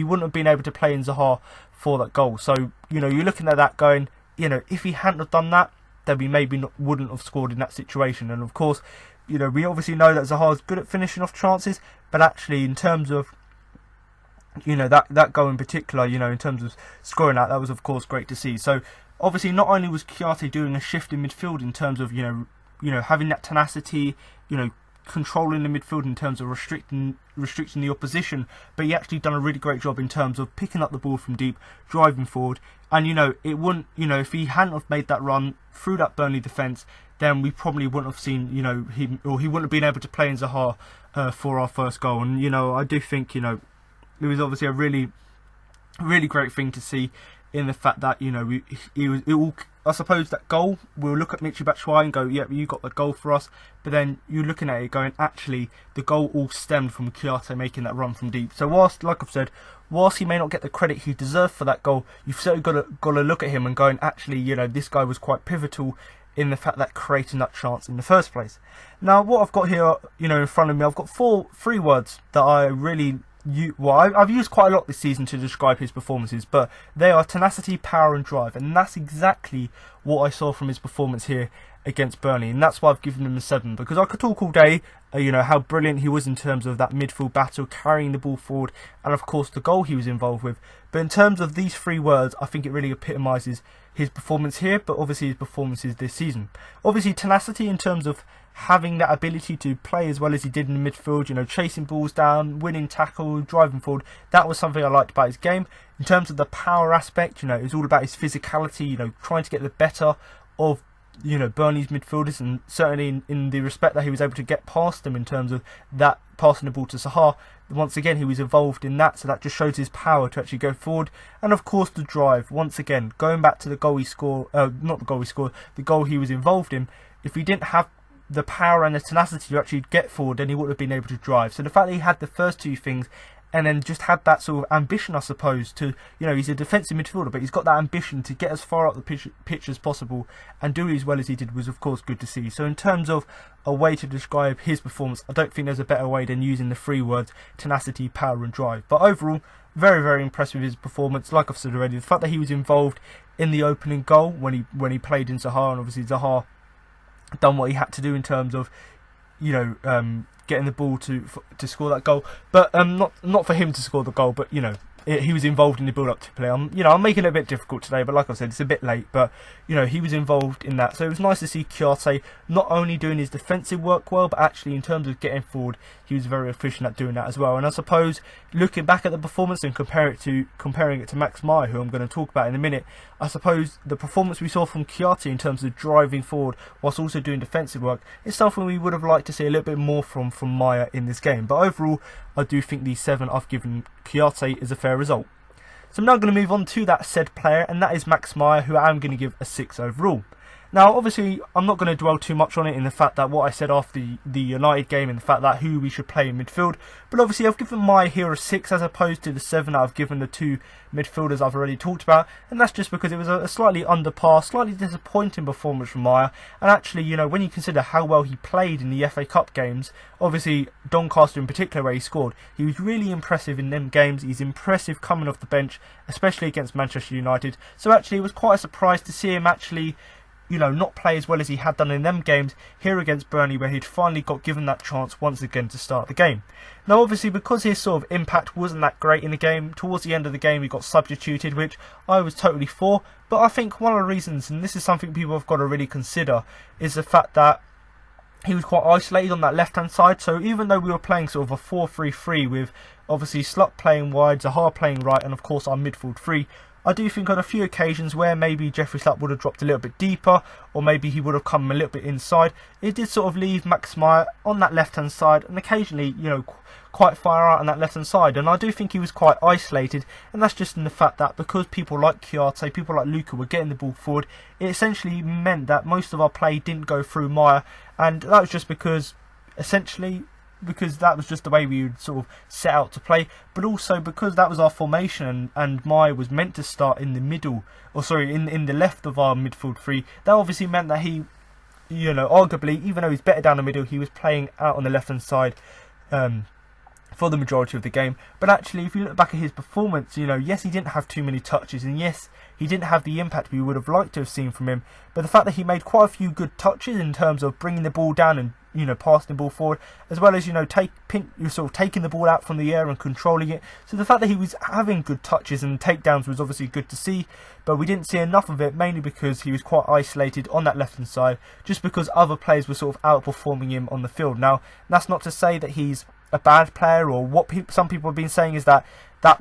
wouldn't have been able to play in Zaha for that goal. So you're looking at that going, if he hadn't have done that, then we maybe wouldn't have scored in that situation. And of course, we obviously know that Zaha is good at finishing off chances, but actually in terms of that goal in particular, in terms of scoring that was of course great to see. So obviously not only was Kouyaté doing a shift in midfield in terms of having that tenacity, controlling the midfield in terms of restricting the opposition, but he actually done a really great job in terms of picking up the ball from deep, driving forward, and it wouldn't, if he hadn't have made that run through that Burnley defence, then we probably wouldn't have seen, him, or he wouldn't have been able to play in Zaha for our first goal. And I do think it was obviously a really, really great thing to see, in the fact that I suppose that goal, we'll look at Michy Batshuayi and go, yeah, you got the goal for us, but then you're looking at it going, actually the goal all stemmed from Kouyaté making that run from deep. So whilst, like I've said, whilst he may not get the credit he deserved for that goal, you've certainly got to look at him and going, actually, this guy was quite pivotal in the fact that creating that chance in the first place. Now what I've got here, in front of me, I've got three words that I really I've used quite a lot this season to describe his performances, but they are tenacity, power and drive, and that's exactly what I saw from his performance here against Burnley, and that's why I've given him a 7, because I could talk all day, you know, how brilliant he was in terms of that midfield battle, carrying the ball forward, and of course the goal he was involved with. But in terms of these 3 words, I think it really epitomises his performance here, but obviously his performances this season. Obviously tenacity in terms of having that ability to play as well as he did in the midfield, you know, chasing balls down, winning tackle, driving forward. That was something I liked about his game. In terms of the power aspect, you know, it was all about his physicality, you know, trying to get the better of, you know, Burnley's midfielders, and certainly in the respect that he was able to get past them in terms of that passing the ball to Zaha. Once again, he was involved in that, so that just shows his power to actually go forward. And of course the drive, once again, going back to the goal he scored, not the goal he scored, the goal he was involved in. If he didn't have the power and the tenacity to actually get forward, then he wouldn't have been able to drive. So the fact that he had the first 2 things, and then just had that sort of ambition, I suppose, to, you know, he's a defensive midfielder, but he's got that ambition to get as far up the pitch as possible and do as well as he did, was of course good to see. So in terms of a way to describe his performance, I don't think there's a better way than using the 3 words: tenacity, power and drive. But overall, very, very impressed with his performance. Like I've said already, the fact that he was involved in the opening goal when he played in Zaha, and obviously Zaha done what he had to do in terms of, you know, getting the ball to score that goal, but not for him to score the goal, but you know, he was involved in the build up to play. You know, I'm making it a bit difficult today, but like I said, it's a bit late, but you know, he was involved in that. So it was nice to see Kouyaté not only doing his defensive work well, but actually in terms of getting forward, he was very efficient at doing that as well. And I suppose looking back at the performance and comparing it to Max Meyer, who I'm going to talk about in a minute, I suppose the performance we saw from Kouyaté in terms of driving forward whilst also doing defensive work is something we would have liked to see a little bit more from Meyer in this game. But overall, I do think the 7 I've given Kouyaté is a fair result. So I'm now going to move on to that said player, and that is Max Meyer, who I am going to give a 6 overall. Now, obviously, I'm not going to dwell too much on it in the fact that what I said after the United game and the fact that who we should play in midfield. But obviously, I've given Meyer here a 6 as opposed to the 7 that I've given the 2 midfielders I've already talked about. And that's just because it was a slightly under par, slightly disappointing performance from Meyer. And actually, you know, when you consider how well he played in the FA Cup games, obviously Doncaster in particular where he scored, he was really impressive in them games. He's impressive coming off the bench, especially against Manchester United. So actually, it was quite a surprise to see him actually, you know, not play as well as he had done in them games here against Burnley, where he'd finally got given that chance once again to start the game. Now obviously, because his sort of impact wasn't that great in the game, towards the end of the game he got substituted, which I was totally for. But I think one of the reasons, and this is something people have got to really consider, is the fact that he was quite isolated on that left hand side. So even though we were playing sort of a 4-3-3 with obviously Schlupp playing wide, Zaha playing right, and of course our midfield 3, I do think on a few occasions where maybe Jeffrey Schlupp would have dropped a little bit deeper, or maybe he would have come a little bit inside, it did sort of leave Max Meyer on that left hand side, and occasionally, you know, quite far out on that left hand side. And I do think he was quite isolated, and that's just in the fact that because people like Kouyaté, people like Luka were getting the ball forward, it essentially meant that most of our play didn't go through Meyer, and that was just because essentially because that was just the way we would sort of set out to play, but also because that was our formation, and Meyer was meant to start in the middle, or sorry, in the left of our midfield 3. That obviously meant that he, you know, arguably, even though he's better down the middle, he was playing out on the left hand side for the majority of the game. But actually, if you look back at his performance, you know, yes, he didn't have too many touches, and yes, he didn't have the impact we would have liked to have seen from him, but the fact that he made quite a few good touches in terms of bringing the ball down and, you know, passing the ball forward, as well as, you know, sort of taking the ball out from the air and controlling it. So the fact that he was having good touches and takedowns was obviously good to see, but we didn't see enough of it, mainly because he was quite isolated on that left hand side, just because other players were sort of outperforming him on the field. Now, that's not to say that he's a bad player, or what some people have been saying is that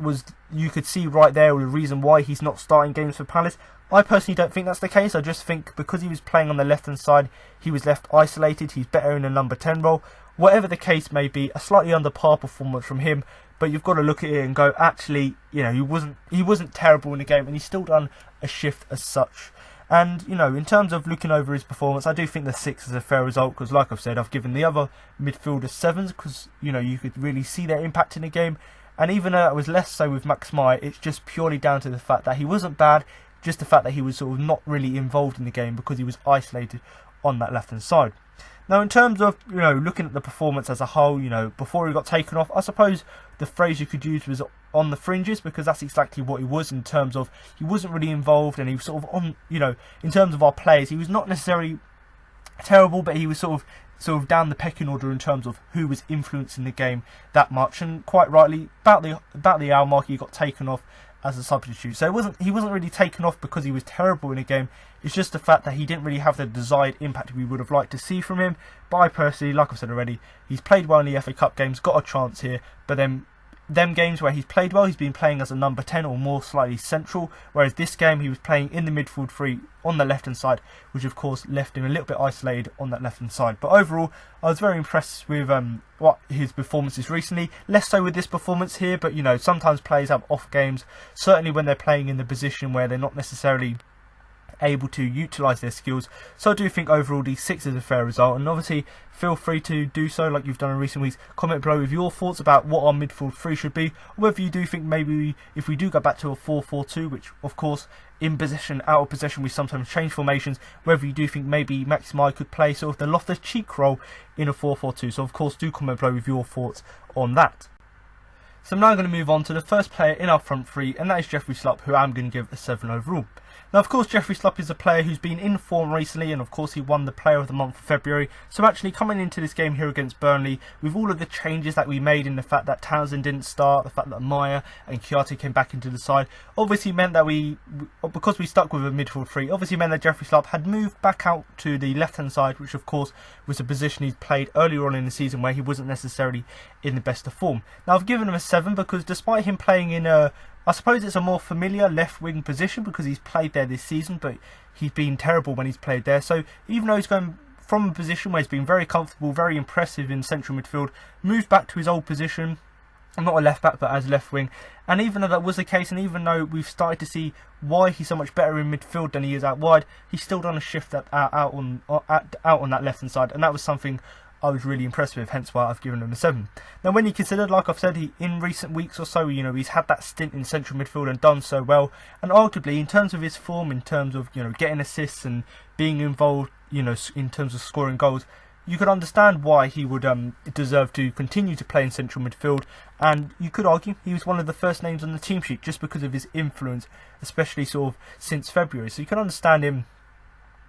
was, you could see right there the reason why he's not starting games for Palace. I personally don't think that's the case. I just think because he was playing on the left hand side, he was left isolated. He's better in a number 10 role. Whatever the case may be, a slightly under par performance from him, but you've got to look at it and go, actually, you know, he wasn't terrible in the game, and he's still done a shift as such. And, you know, in terms of looking over his performance, I do think the 6 is a fair result, because like I've said, I've given the other midfielders 7s, because, you know, you could really see their impact in the game. And even though that was less so with Max Meyer, it's just purely down to the fact that he wasn't bad, just the fact that he was sort of not really involved in the game because he was isolated on that left hand side. Now, in terms of, you know, looking at the performance as a whole, you know, before he got taken off, I suppose the phrase you could use was on the fringes, because that's exactly what he was, in terms of he wasn't really involved, and he was sort of on, you know, in terms of our players, he was not necessarily terrible, but he was sort of down the pecking order in terms of who was influencing the game that much. And quite rightly, about the hour mark, he got taken off as a substitute. So he wasn't really taken off because he was terrible in a game. It's just the fact that he didn't really have the desired impact we would have liked to see from him. But I personally, like I've said already, he's played well in the FA Cup games, got a chance here, but then them games where he's played well, he's been playing as a number 10 or more slightly central, whereas this game he was playing in the midfield three on the left hand side, which of course left him a little bit isolated on that left hand side. But overall, I was very impressed with what his performances recently. Less so with this performance here, but you know, sometimes players have off games, certainly when they're playing in the position where they're not necessarily able to utilise their skills. So I do think overall D6 is a fair result, and obviously feel free to do so like you've done in recent weeks. Comment below with your thoughts about what our midfield three should be, or whether you do think maybe if we do go back to a 4-4-2, which of course in possession, out of possession we sometimes change formations, whether you do think maybe Maximai could play sort of the Loftus-Cheek role in a 4-4-2. So of course do comment below with your thoughts on that. So I'm now going to move on to the first player in our front three, and that is Jeffrey Schlupp, who I'm going to give a 7 overall. Now, of course, Jeffrey Schlupp is a player who's been in form recently, and of course he won the Player of the Month for February. So actually coming into this game here against Burnley, with all of the changes that we made in the fact that Townsend didn't start, the fact that Maya and Kouyaté came back into the side, obviously meant that because we stuck with a midfield three, obviously meant that Jeffrey Schlupp had moved back out to the left-hand side, which of course was a position he'd played earlier on in the season where he wasn't necessarily in the best of form. Now, I've given him a 7 because despite him playing in I suppose it's a more familiar left-wing position because he's played there this season, but he's been terrible when he's played there. So even though he's going from a position where he's been very comfortable, very impressive in central midfield, moved back to his old position, not a left-back but as left-wing, and even though that was the case, and even though we've started to see why he's so much better in midfield than he is out wide, he's still done a shift out on that left-hand side, and that was something I was really impressed with, hence why I've given him a 7. Now, when you consider, like I've said, in recent weeks or so, you know, he's had that stint in central midfield and done so well, and arguably in terms of his form, in terms of, you know, getting assists and being involved, you know, in terms of scoring goals, you could understand why he would deserve to continue to play in central midfield, and you could argue he was one of the first names on the team sheet just because of his influence, especially sort of since February. So you can understand him,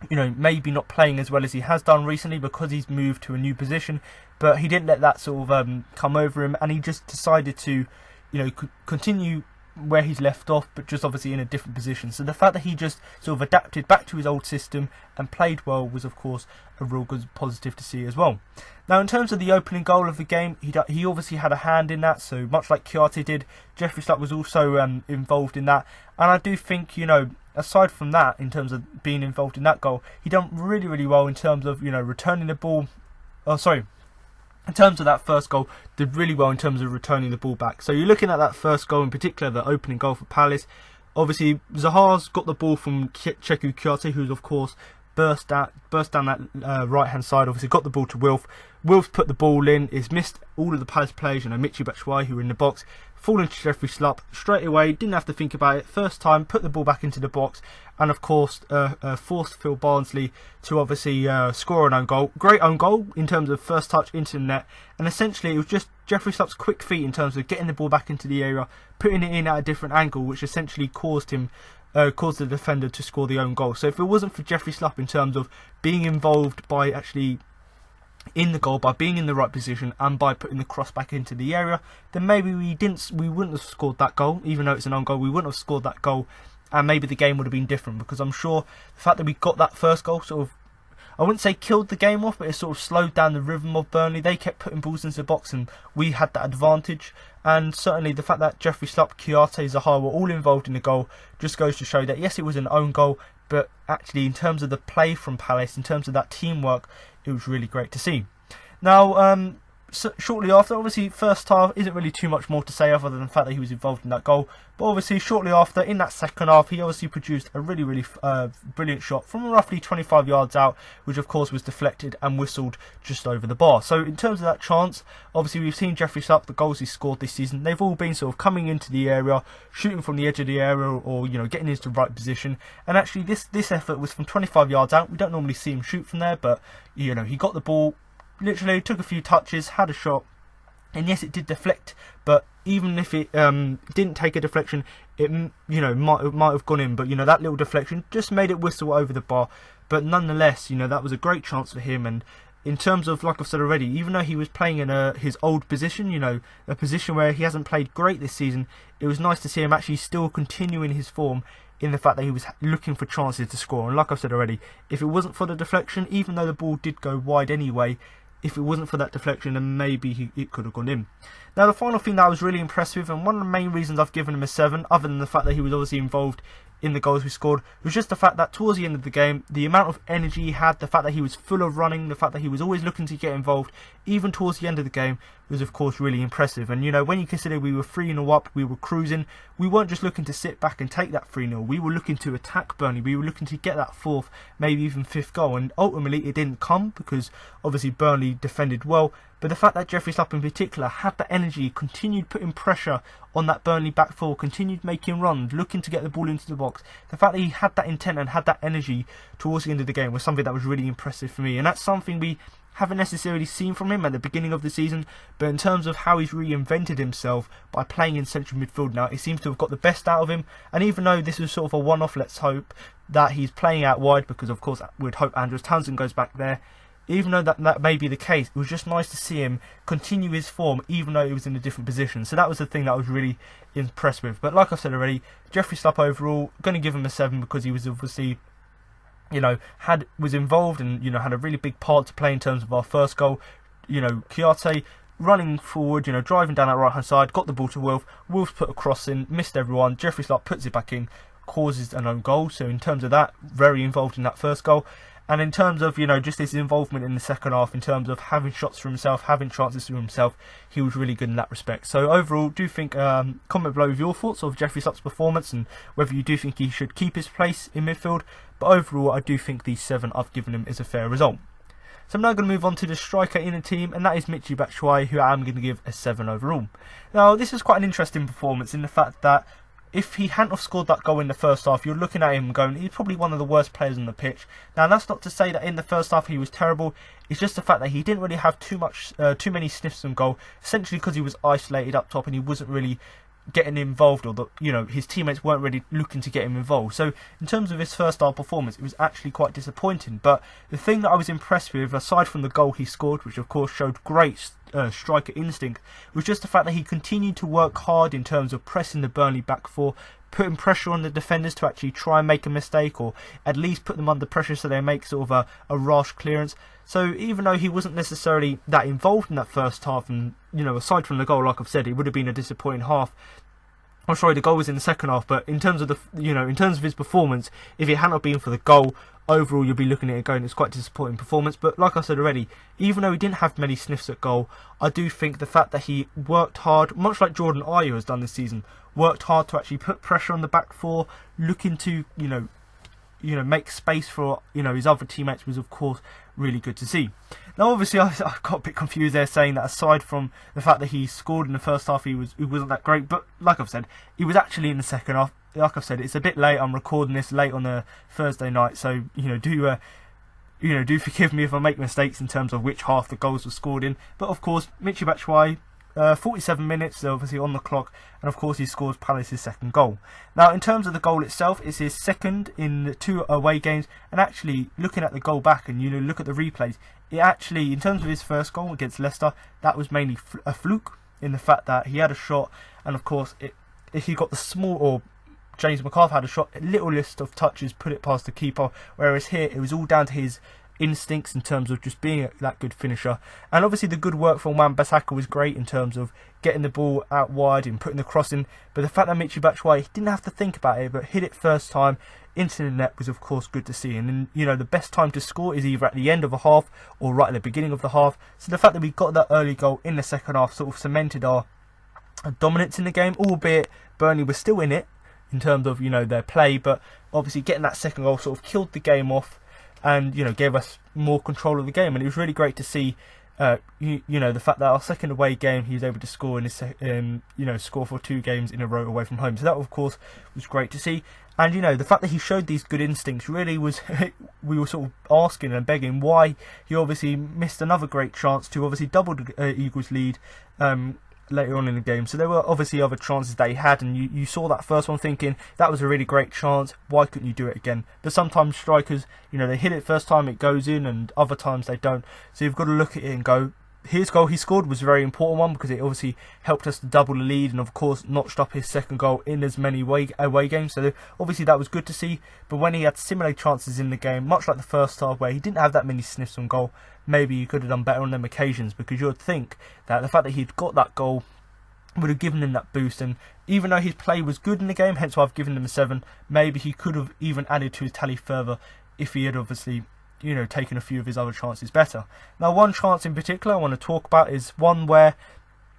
you know, maybe not playing as well as he has done recently because he's moved to a new position, but he didn't let that sort of come over him, and he just decided to, you know, continue where he's left off, but just obviously in a different position. So the fact that he just sort of adapted back to his old system and played well was of course a real good positive to see as well. Now, in terms of the opening goal of the game, he obviously had a hand in that, so much like Kouyaté did, Jeffrey Schlupp was also involved in that, and I do think, you know, aside from that, in terms of being involved in that goal, he done really, really well in terms of, you know, returning the ball. In terms of that first goal, did really well in terms of returning the ball back. So you're looking at that first goal in particular, the opening goal for Palace. Obviously, Zaha's got the ball from Cheikhou Kouyaté, who's of course burst down that right hand side. Obviously, got the ball to Wilf. Wilf's put the ball in. He's missed all of the Palace players, you know, Michy Batshuayi, who were in the box. Fallen to Jeffrey Schlupp straight away. Didn't have to think about it. First time, put the ball back into the box, and of course forced Phil Bardsley to obviously score an own goal. Great own goal in terms of first touch into the net, and essentially it was just Jeffrey Schlupp's quick feet in terms of getting the ball back into the area, putting it in at a different angle, which essentially caused the defender to score the own goal. So if it wasn't for Jeffrey Schlupp in terms of being involved by actually in the goal, by being in the right position and by putting the cross back into the area, then maybe we wouldn't have scored that goal. Even though it's an own goal, we wouldn't have scored that goal, and maybe the game would have been different, because I'm sure the fact that we got that first goal sort of, I wouldn't say killed the game off, but it sort of slowed down the rhythm of Burnley. They kept putting balls into the box and we had that advantage, and certainly the fact that Jeffrey Schlupp, Kouyaté, Zaha were all involved in the goal just goes to show that yes, it was an own goal, but actually in terms of the play from Palace, in terms of that teamwork, it was really great to see. Now, so shortly after, obviously first half isn't really too much more to say other than the fact that he was involved in that goal, but obviously shortly after, in that second half, he obviously produced a really, really brilliant shot from roughly 25 yards out, which of course was deflected and whistled just over the bar. So in terms of that chance, obviously we've seen Jeffrey Schlupp, the goals he's scored this season, they've all been sort of coming into the area, shooting from the edge of the area, or you know, getting into the right position. And actually this effort was from 25 yards out. We don't normally see him shoot from there, but you know, he got the ball, literally took a few touches, had a shot, and yes, it did deflect, but even if it didn't take a deflection, it might have gone in, but that little deflection just made it whistle over the bar. But nonetheless, that was a great chance for him. And in terms of, like I've said already, even though he was playing in his old position, a position where he hasn't played great this season, it was nice to see him actually still continuing his form in the fact that he was looking for chances to score. And like I've said already, if it wasn't for the deflection, even though the ball did go wide anyway, if it wasn't for that deflection, then maybe it could have gone in. Now, the final thing that I was really impressed with, and one of the main reasons I've given him a 7, other than the fact that he was obviously involved in the goals we scored, was just the fact that towards the end of the game, the amount of energy he had, the fact that he was full of running, the fact that he was always looking to get involved, even towards the end of the game, was of course really impressive. And when you consider we were 3-0 up, we were cruising, we weren't just looking to sit back and take that 3-0, we were looking to attack Burnley, we were looking to get that 4th, maybe even 5th goal, and ultimately it didn't come because obviously Burnley defended well. But the fact that Jeffrey Schlupp in particular had the energy, continued putting pressure on that Burnley back four, continued making runs, looking to get the ball into the box, the fact that he had that intent and had that energy towards the end of the game was something that was really impressive for me. And that's something we haven't necessarily seen from him at the beginning of the season, but in terms of how he's reinvented himself by playing in central midfield now, it seems to have got the best out of him. And even though this was sort of a one-off, let's hope that he's playing out wide, because of course we'd hope Andros Townsend goes back there. Even though that may be the case, it was just nice to see him continue his form, even though he was in a different position. So that was the thing that I was really impressed with. But like I said already, Jeffrey Schlupp overall, going to give him a 7 because he was obviously, was involved and, had a really big part to play in terms of our first goal. Kouyaté running forward, driving down that right hand side, got the ball to Wilf. Wilf put a cross in, missed everyone. Jeffrey Schlupp puts it back in, causes an own goal. So in terms of that, very involved in that first goal. And in terms of, just his involvement in the second half, in terms of having shots for himself, having chances for himself, he was really good in that respect. So overall, do think, comment below with your thoughts of Jeffrey Schlupp's performance and whether you do think he should keep his place in midfield. But overall, I do think the 7 I've given him is a fair result. So I'm now going to move on to the striker in the team, and that is Michy Batshuayi, who I am going to give a 7 overall. Now, this was quite an interesting performance in the fact that if he hadn't have scored that goal in the first half, you're looking at him going, he's probably one of the worst players on the pitch. Now, that's not to say that in the first half he was terrible. It's just the fact that he didn't really have too many sniffs on goal, essentially because he was isolated up top and he wasn't really getting involved, or his teammates weren't really looking to get him involved. So in terms of his first half performance, it was actually quite disappointing. But the thing that I was impressed with, aside from the goal he scored, which of course showed great striker instinct, was just the fact that he continued to work hard in terms of pressing the Burnley back four, putting pressure on the defenders to actually try and make a mistake, or at least put them under pressure so they make sort of a rash clearance. So even though he wasn't necessarily that involved in that first half, and aside from the goal, like I've said, it would have been a disappointing half. I'm sorry, the goal was in the second half, but in terms of in terms of his performance, if it had not been for the goal, overall you'll be looking at it going, it's quite a disappointing performance. But like I said already, even though he didn't have many sniffs at goal, I do think the fact that he worked hard, much like Jordan Ayew has done this season, worked hard to actually put pressure on the back four, looking to make space for his other teammates, was of course really good to see. Now obviously I got a bit confused there, saying that aside from the fact that he scored in the first half, he wasn't that great. But like I've said, he was actually in the second half. Like I've said, it's a bit late. I'm recording this late on a Thursday night, so do forgive me if I make mistakes in terms of which half the goals were scored in. But of course, Michy Batshuayi, 47 minutes obviously on the clock, and of course he scores Palace's second goal. Now in terms of the goal itself, it's his second in 2 away games, and actually looking at the goal back and look at the replays, it actually, in terms of his first goal against Leicester, that was mainly a fluke, in the fact that he had a shot, and of course if he got the small, or James McCarthy had a shot, a little list of touches, put it past the keeper, whereas here it was all down to his instincts in terms of just being that good finisher. And obviously the good work from Wan-Bissaka was great in terms of getting the ball out wide and putting the cross in, but the fact that Michy Batshuayi didn't have to think about it but hit it first time into the net was of course good to see. And then the best time to score is either at the end of a half or right at the beginning of the half, so the fact that we got that early goal in the second half sort of cemented our dominance in the game, albeit Burnley was still in it in terms of their play, but obviously getting that second goal sort of killed the game off and gave us more control of the game. And it was really great to see the fact that our second away game he was able to score in his score for 2 games in a row away from home. So that of course was great to see. And the fact that he showed these good instincts really was we were sort of asking and begging why he obviously missed another great chance to obviously double the Eagles lead later on in the game. So there were obviously other chances that he had, and you saw that first one thinking that was a really great chance, why couldn't you do it again? But sometimes strikers, they hit it first time, it goes in, and other times they don't. So you've got to look at it and go, his goal he scored was a very important one because it obviously helped us to double the lead, and of course notched up his second goal in as many away games. So obviously that was good to see. But when he had similar chances in the game, much like the first half where he didn't have that many sniffs on goal, maybe he could have done better on them occasions, because you would think that the fact that he'd got that goal would have given him that boost. And even though his play was good in the game, hence why I've given him a 7, maybe he could have even added to his tally further if he had obviously taken a few of his other chances better. Now, one chance in particular I want to talk about is one where,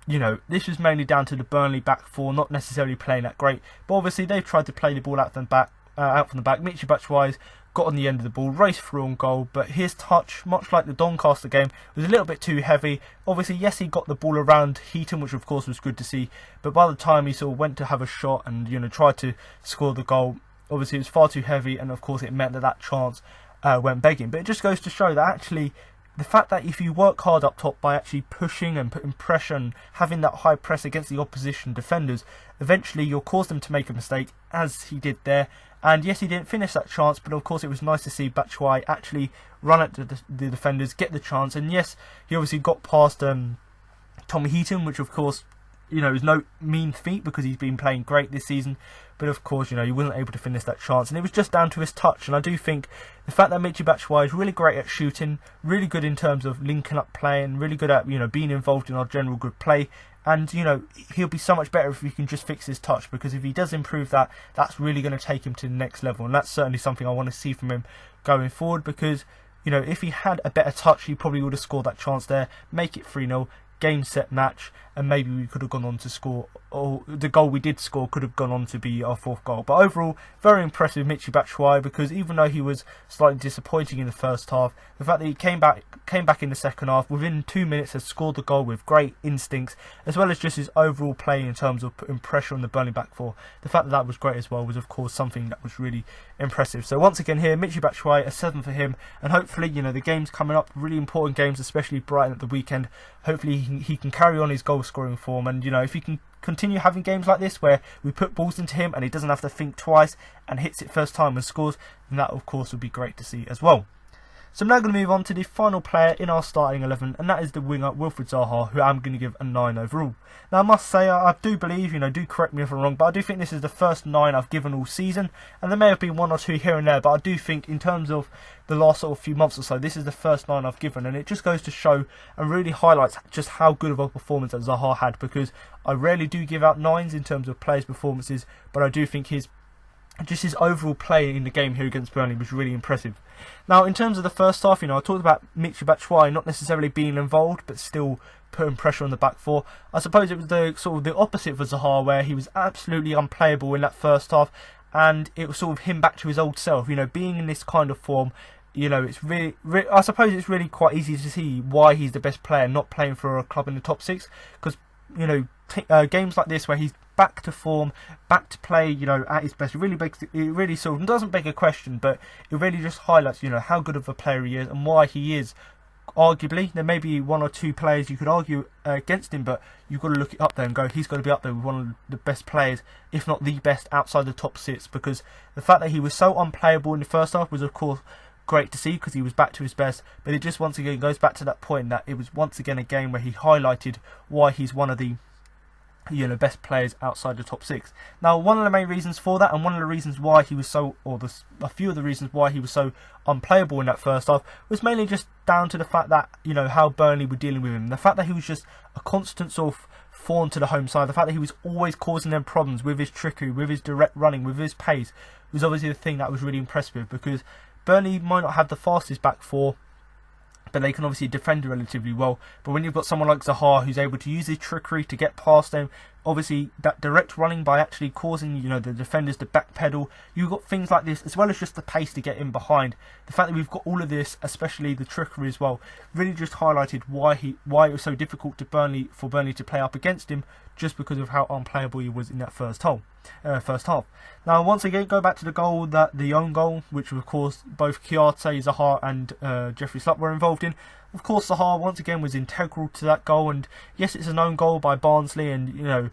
this was mainly down to the Burnley back four not necessarily playing that great, but obviously they've tried to play the ball out from the back. Michy Batshuayi got on the end of the ball, raced through on goal, but his touch, much like the Doncaster game, was a little bit too heavy. Obviously, yes, he got the ball around Heaton, which of course was good to see, but by the time he sort of went to have a shot and tried to score the goal, obviously it was far too heavy, and of course it meant that chance went begging. But it just goes to show that actually the fact that if you work hard up top by actually pushing and putting pressure and having that high press against the opposition defenders, eventually you'll cause them to make a mistake, as he did there. And yes, he didn't finish that chance, but of course it was nice to see Batshuayi actually run at the defenders, get the chance. And yes, he obviously got past Tommy Heaton, which of course is no mean feat because he's been playing great this season. But of course, he wasn't able to finish that chance, and it was just down to his touch. And I do think the fact that Michy Batshuayi is really great at shooting, really good in terms of linking up play, and really good at being involved in our general good play. And he'll be so much better if we can just fix his touch, because if he does improve that, that's really going to take him to the next level, and that's certainly something I want to see from him going forward. Because if he had a better touch, he probably would have scored that chance there, make it 3-0. Game, set, match, and maybe we could have gone on to score, or the goal we did score could have gone on to be our 4th goal. But overall, very impressive Michy Batshuayi, because even though he was slightly disappointing in the first half, the fact that he came back in the second half, within 2 minutes has scored the goal with great instincts, as well as just his overall play in terms of putting pressure on the Burnley back four. The fact that that was great as well was of course something that was really impressive. So once again here, Michy Batshuayi, a 7 for him, and hopefully the games coming up, really important games, especially Brighton at the weekend. Hopefully he can carry on his goal scoring form, and if he can continue having games like this where we put balls into him and he doesn't have to think twice and hits it first time and scores, then that of course would be great to see as well. So I'm now going to move on to the final player in our starting 11, and that is the winger Wilfried Zaha, who I'm going to give a 9 overall. Now I must say, I do believe, do correct me if I'm wrong, but I do think this is the first 9 I've given all season, and there may have been 1 or 2 here and there, but I do think in terms of the last sort of few months or so, this is the first 9 I've given, and it just goes to show and really highlights just how good of a performance that Zaha had, because I rarely do give out 9s in terms of players' performances, but I do think his overall play in the game here against Burnley was really impressive. Now, in terms of the first half, I talked about Michy Batshuayi not necessarily being involved, but still putting pressure on the back four. I suppose it was the sort of the opposite for Zaha, where he was absolutely unplayable in that first half, and it was sort of him back to his old self. Being in this kind of form, it's really, I suppose it's really quite easy to see why he's the best player, not playing for a club in the top 6, because games like this where he's back to form, back to play, at his best, it really sort of doesn't beg a question, but it really just highlights, how good of a player he is and why he is. Arguably, there may be 1 or 2 players you could argue against him, but you've got to look it up there and go, he's got to be up there with one of the best players, if not the best, outside the top 6, because the fact that he was so unplayable in the first half was of course great to see, because he was back to his best, but it just once again goes back to that point that it was once again a game where he highlighted why he's one of the best players outside the top 6. Now, one of the main reasons for that, and one of the reasons why he was so, a few of the reasons why he was so unplayable in that first half, was mainly just down to the fact that, how Burnley were dealing with him. The fact that he was just a constant sort of thorn to the home side, the fact that he was always causing them problems with his trickery, with his direct running, with his pace, was obviously the thing that was really impressive, because Burnley might not have the fastest back four, but they can obviously defend relatively well. But when you've got someone like Zaha who's able to use his trickery to get past them, obviously that direct running by actually causing the defenders to backpedal, you've got things like this, as well as just the pace to get in behind. The fact that we've got all of this, especially the trickery as well, really just highlighted why it was so difficult for Burnley to play up against him, just because of how unplayable he was in that first half. Now, once again, go back to the own goal, which of course both Kouyaté, Zaha and Jeffrey Schlupp were involved in. Of course, Zaha once again was integral to that goal, and yes, it's an own goal by Barnsley, and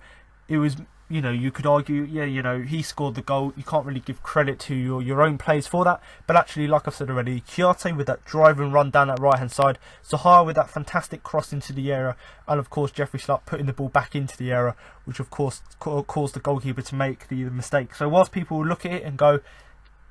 it was, you could argue, yeah, he scored the goal. You can't really give credit to your own players for that. But actually, like I've said already, Kouyaté with that drive and run down that right-hand side, Zaha with that fantastic cross into the area, and of course Jeffrey Schlupp putting the ball back into the area, which of course caused the goalkeeper to make the mistake. So whilst people will look at it and go,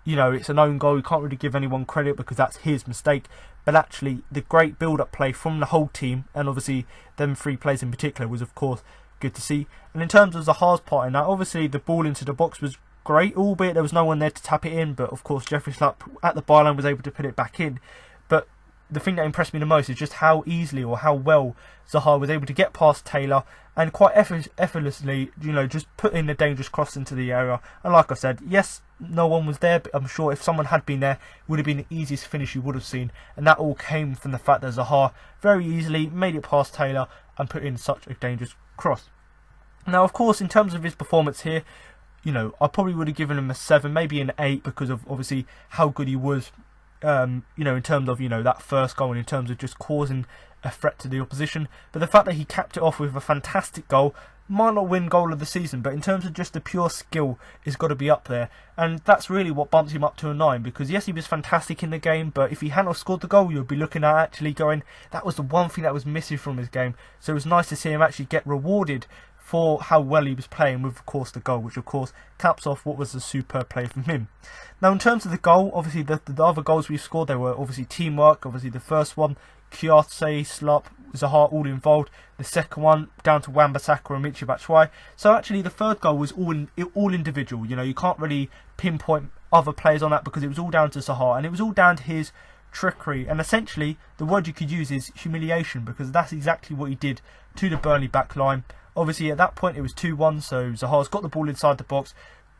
it's an own goal, you can't really give anyone credit because that's his mistake. But actually, the great build-up play from the whole team, and obviously them three players in particular, was of course good to see. And in terms of Zaha's part in that, obviously the ball into the box was great, albeit there was no one there to tap it in. But of course, Jeffrey Schlupp at the byline was able to put it back in. But the thing that impressed me the most is just how easily or how well Zaha was able to get past Taylor and quite effortlessly, just put in a dangerous cross into the area. And like I said, yes, no one was there, but I'm sure if someone had been there, it would have been the easiest finish you would have seen. And that all came from the fact that Zaha very easily made it past Taylor and put in such a dangerous cross. Now, of course, in terms of his performance here, I probably would have given him a 7, maybe an 8, because of obviously how good he was, in terms of, that first goal and in terms of just causing a threat to the opposition. But the fact that he capped it off with a fantastic goal, might not win goal of the season, but in terms of just the pure skill, it's got to be up there. And that's really what bumps him up to a 9, because yes, he was fantastic in the game, but if he hadn't scored the goal, you'll be looking at actually going, that was the one thing that was missing from his game. So it was nice to see him actually get rewarded for how well he was playing with, of course, the goal, which of course caps off what was a superb play from him. Now, in terms of the goal, obviously the other goals we've scored, they were obviously teamwork. Obviously the first one, Kouyaté, Schlupp, Zaha all involved. The second one down to Wan-Bissaka and Michy Batshuayi. So actually the third goal was all individual. You can't really pinpoint other players on that because it was all down to Zaha, and it was all down to his trickery. And essentially the word you could use is humiliation, because that's exactly what he did to the Burnley back line. Obviously at that point it was 2-1, so Zaha's got the ball inside the box,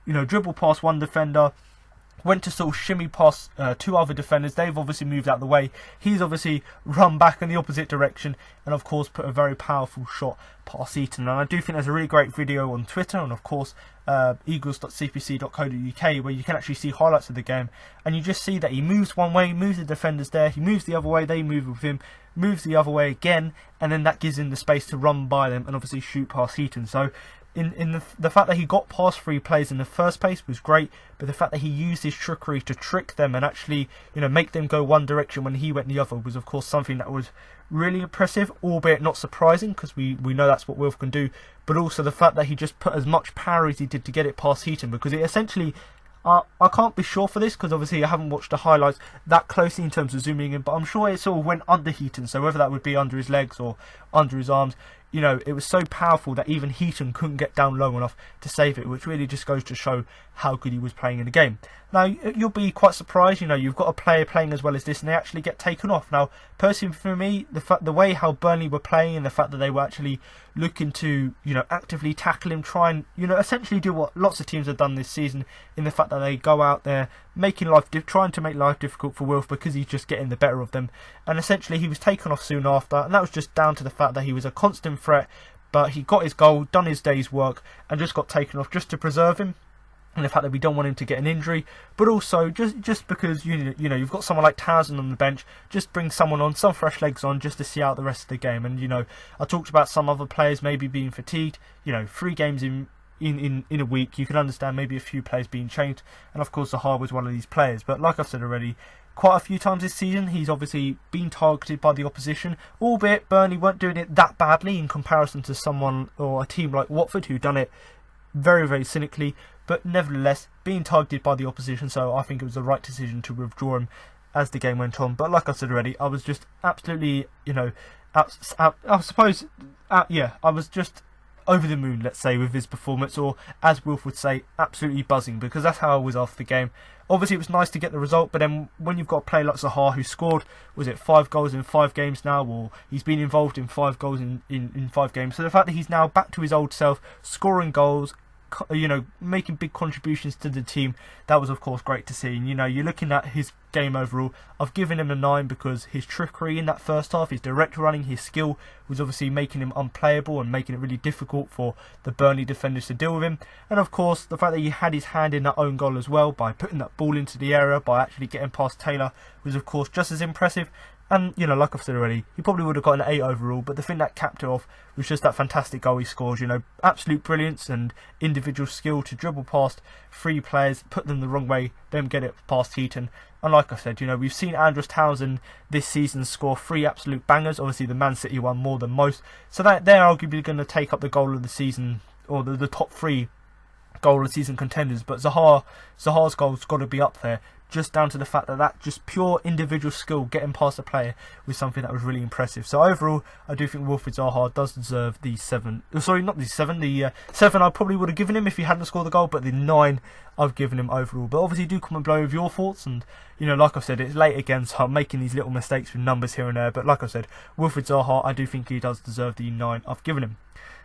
dribbled past one defender, went to sort of shimmy past two other defenders. They've obviously moved out the way. He's obviously run back in the opposite direction and of course put a very powerful shot past Eaton. And I do think there's a really great video on Twitter and of course eagles.cpc.co.uk where you can actually see highlights of the game, and you just see that he moves one way, moves the defenders there, he moves the other way, they move with him, moves the other way again, and then that gives him the space to run by them and obviously shoot past Eaton. So in the fact that he got past 3 players in the first place was great, but the fact that he used his trickery to trick them and actually make them go one direction when he went the other was of course something that was really impressive, albeit not surprising because we know that's what Wilf can do. But also the fact that he just put as much power as he did to get it past Heaton, because it essentially, I can't be sure for this because obviously I haven't watched the highlights that closely in terms of zooming in, but I'm sure it sort of went under Heaton, so whether that would be under his legs or under his arms, it was so powerful that even Heaton couldn't get down low enough to save it, which really just goes to show how good he was playing in the game. Now, you'll be quite surprised, you've got a player playing as well as this and they actually get taken off. Now, personally for me, the way how Burnley were playing and the fact that they were actually looking to, actively tackle him, try and, essentially do what lots of teams have done this season, in the fact that they go out there trying to make life difficult for Wilf because he's just getting the better of them. And essentially he was taken off soon after, and that was just down to the fact that he was a constant threat, but he got his goal, done his day's work, and just got taken off just to preserve him. And the fact that we don't want him to get an injury, but also just because you've got someone like Townsend on the bench, just bring someone on, some fresh legs on, just to see out the rest of the game. And I talked about some other players maybe being fatigued. 3 games in a week, you can understand maybe a few players being changed, and of course Zaha was one of these players. But like I've said already, quite a few times this season he's obviously been targeted by the opposition, albeit Burnley weren't doing it that badly in comparison to someone or a team like Watford who done it very, very cynically, but nevertheless being targeted by the opposition. So I think it was the right decision to withdraw him as the game went on. But like I said already, I was just absolutely, I was just over the moon, let's say, with his performance, or as Wilf would say, absolutely buzzing, because that's how I was after the game. Obviously it was nice to get the result, but then when you've got a player like Zaha who scored, was it 5 goals in 5 games now, or he's been involved in 5 goals in 5 games, so the fact that he's now back to his old self, scoring goals, making big contributions to the team, that was of course great to see. And you're looking at his game overall, I've given him a 9 because his trickery in that first half, his direct running, his skill was obviously making him unplayable and making it really difficult for the Burnley defenders to deal with him. And of course the fact that he had his hand in that own goal as well by putting that ball into the area, by actually getting past Taylor, was of course just as impressive. And, you know, like I've said already, he probably would have got an 8 overall, but the thing that capped it off was just that fantastic goal he scores. You know, absolute brilliance and individual skill to dribble past 3 players, put them the wrong way, then get it past Heaton. And like I said, you know, we've seen Andros Townsend this season score 3 absolute bangers. Obviously, the Man City one more than most. So that they're arguably going to take up the goal of the season, or the top 3 goal of the season contenders. But Zaha's goal's got to be up there, just down to the fact that just pure individual skill getting past a player was something that was really impressive. So overall, I do think Wilfried Zaha does deserve the 7. Sorry, not the 7. The 7 I probably would have given him if he hadn't scored the goal, but the 9 I've given him overall. But obviously, do comment below with your thoughts. And, you know, like I said, it's late again, so I'm making these little mistakes with numbers here and there. But like I said, Wilfried Zaha, I do think he does deserve the 9 I've given him.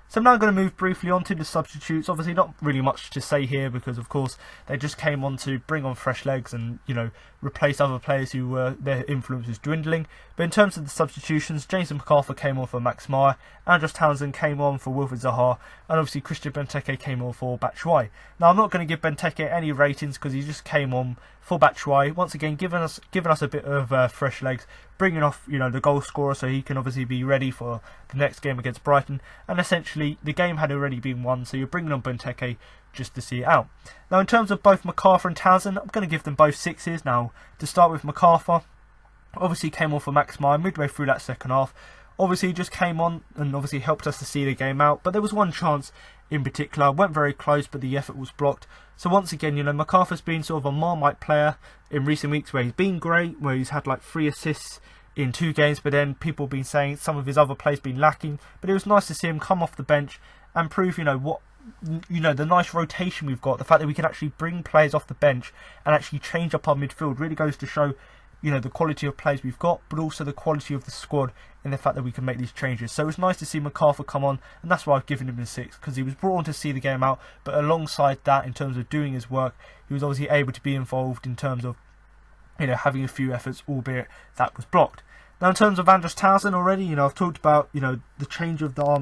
So I'm now going to move briefly on to the substitutes. Obviously not really much to say here because of course they just came on to bring on fresh legs and, you know, replace other players who were, their influence was dwindling. But in terms of the substitutions, Jason McArthur came on for Max Meyer, Andros Townsend came on for Wilfried Zaha, and obviously Christian Benteke came on for Batshuayi. Now I'm not going to give Benteke any ratings because he just came on for Batshuayi, once again giving us a bit of fresh legs, bringing off, you know, the goal scorer so he can obviously be ready for the next game against Brighton. And essentially the game had already been won, so you're bringing on Benteke just to see it out. Now in terms of both McArthur and Townsend, I'm going to give them both 6s. Now to start with McArthur, obviously came on for Max Meyer midway through that second half. Obviously he just came on and obviously helped us to see the game out, but there was one chance in particular, went very close but the effort was blocked. So once again, you know, McArthur's been sort of a Marmite player in recent weeks where he's been great, where he's had like 3 assists in 2 games, but then people have been saying some of his other plays been lacking. But it was nice to see him come off the bench and prove, you know, the nice rotation we've got, the fact that we can actually bring players off the bench and actually change up our midfield really goes to show, you know, the quality of players we've got, but also the quality of the squad in the fact that we can make these changes. So it was nice to see McArthur come on, and that's why I've given him a 6, because he was brought on to see the game out, but alongside that, in terms of doing his work, he was obviously able to be involved in terms of, you know, having a few efforts, albeit that was blocked. Now in terms of Andros Townsend already, you know, I've talked about, you know, the change of our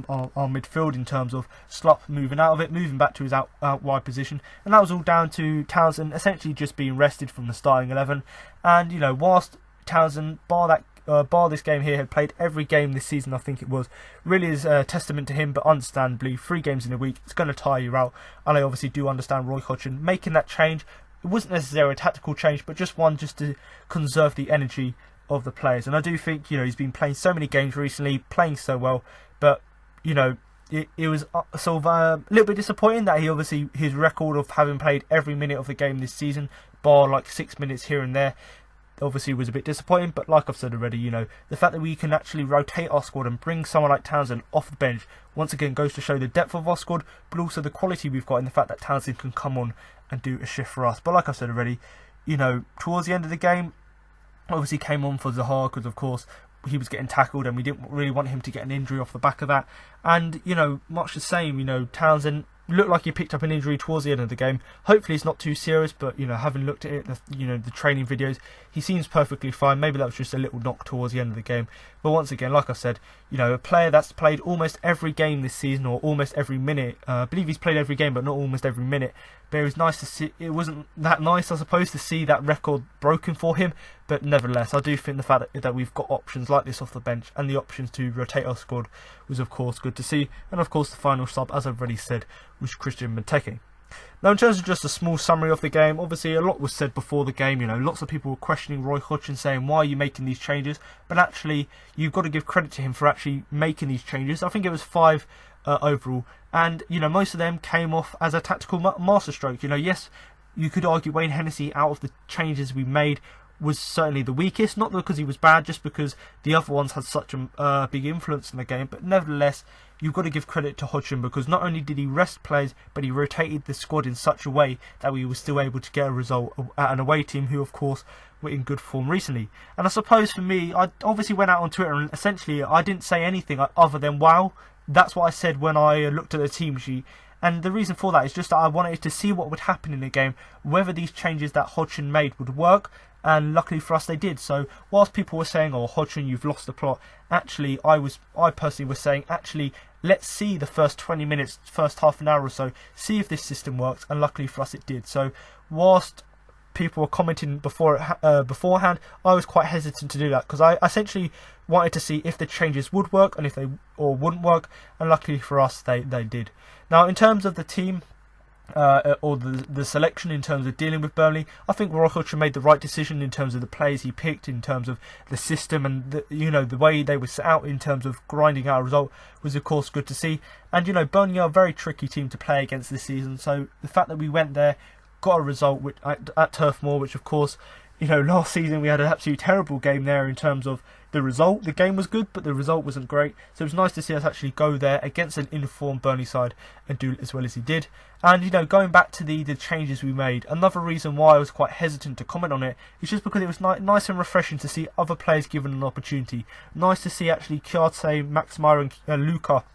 midfield in terms of Schlupp moving out of it, moving back to his out wide position, and that was all down to Townsend essentially just being rested from the starting 11. And, you know, whilst Townsend, bar this game here, had played every game this season, I think it was, really is a testament to him, but understandably, 3 games in a week, it's going to tire you out. And I obviously do understand Roy Hodgson making that change. It wasn't necessarily a tactical change, but just one just to conserve the energy of the players. And I do think, you know, he's been playing so many games recently, playing so well, but, you know, it was sort of a little bit disappointing that he obviously, his record of having played every minute of the game this season, bar like 6 minutes here and there, obviously was a bit disappointing. But like I've said already, you know, the fact that we can actually rotate our squad and bring someone like Townsend off the bench once again goes to show the depth of our squad, but also the quality we've got in the fact that Townsend can come on and do a shift for us. But like I said already, you know, towards the end of the game, obviously came on for Zaha because of course he was getting tackled and we didn't really want him to get an injury off the back of that. And, you know, much the same, you know, Townsend looked like he picked up an injury towards the end of the game. Hopefully it's not too serious, but, you know, having looked at it, you know, the training videos, he seems perfectly fine. Maybe that was just a little knock towards the end of the game. But once again, like I said, you know, a player that's played almost every game this season, or almost every minute. I believe he's played every game, but not almost every minute. But it was nice to see. It wasn't that nice, I suppose, to see that record broken for him. But nevertheless, I do think the fact that we've got options like this off the bench and the options to rotate our squad was, of course, good to see. And of course, the final sub, as I've already said, was Christian Benteke. Now, in terms of just a small summary of the game, obviously a lot was said before the game. You know, lots of people were questioning Roy Hodgson, saying, why are you making these changes? But actually, you've got to give credit to him for actually making these changes. I think it was 5 overall. And, you know, most of them came off as a tactical masterstroke. You know, yes, you could argue Wayne Hennessy, out of the changes we made, was certainly the weakest. Not because he was bad, just because the other ones had such a big influence in the game. But nevertheless, you've got to give credit to Hodgson, because not only did he rest players, but he rotated the squad in such a way that we were still able to get a result at an away team who, of course, were in good form recently. And I suppose for me, I obviously went out on Twitter and essentially I didn't say anything other than wow. That's what I said when I looked at the team sheet. And the reason for that is just that I wanted to see what would happen in the game, whether these changes that Hodgson made would work. And luckily for us, they did. So whilst people were saying, "Oh, Hodgson, you've lost the plot," actually, I personally was saying, actually, let's see the first 20 minutes, first half an hour or so, see if this system works. And luckily for us, it did. So whilst people were commenting beforehand, I was quite hesitant to do that because I essentially wanted to see if the changes would work and if they or wouldn't work, and luckily for us, they did. Now, in terms of the team, or the selection in terms of dealing with Burnley, I think Rokocha made the right decision in terms of the players he picked, in terms of the system, and the way they were set out in terms of grinding out a result was of course good to see. And Burnley are a very tricky team to play against this season, so the fact that we went there, got a result at Turf Moor, which of course, last season we had an absolutely terrible game there in terms of the result. The game was good, but the result wasn't great. So it was nice to see us actually go there against an informed Burnley side and do as well as he did. And going back to the changes we made, another reason why I was quite hesitant to comment on it is just because it was nice and refreshing to see other players given an opportunity. Nice to see actually Kouyaté, Maximire and Luca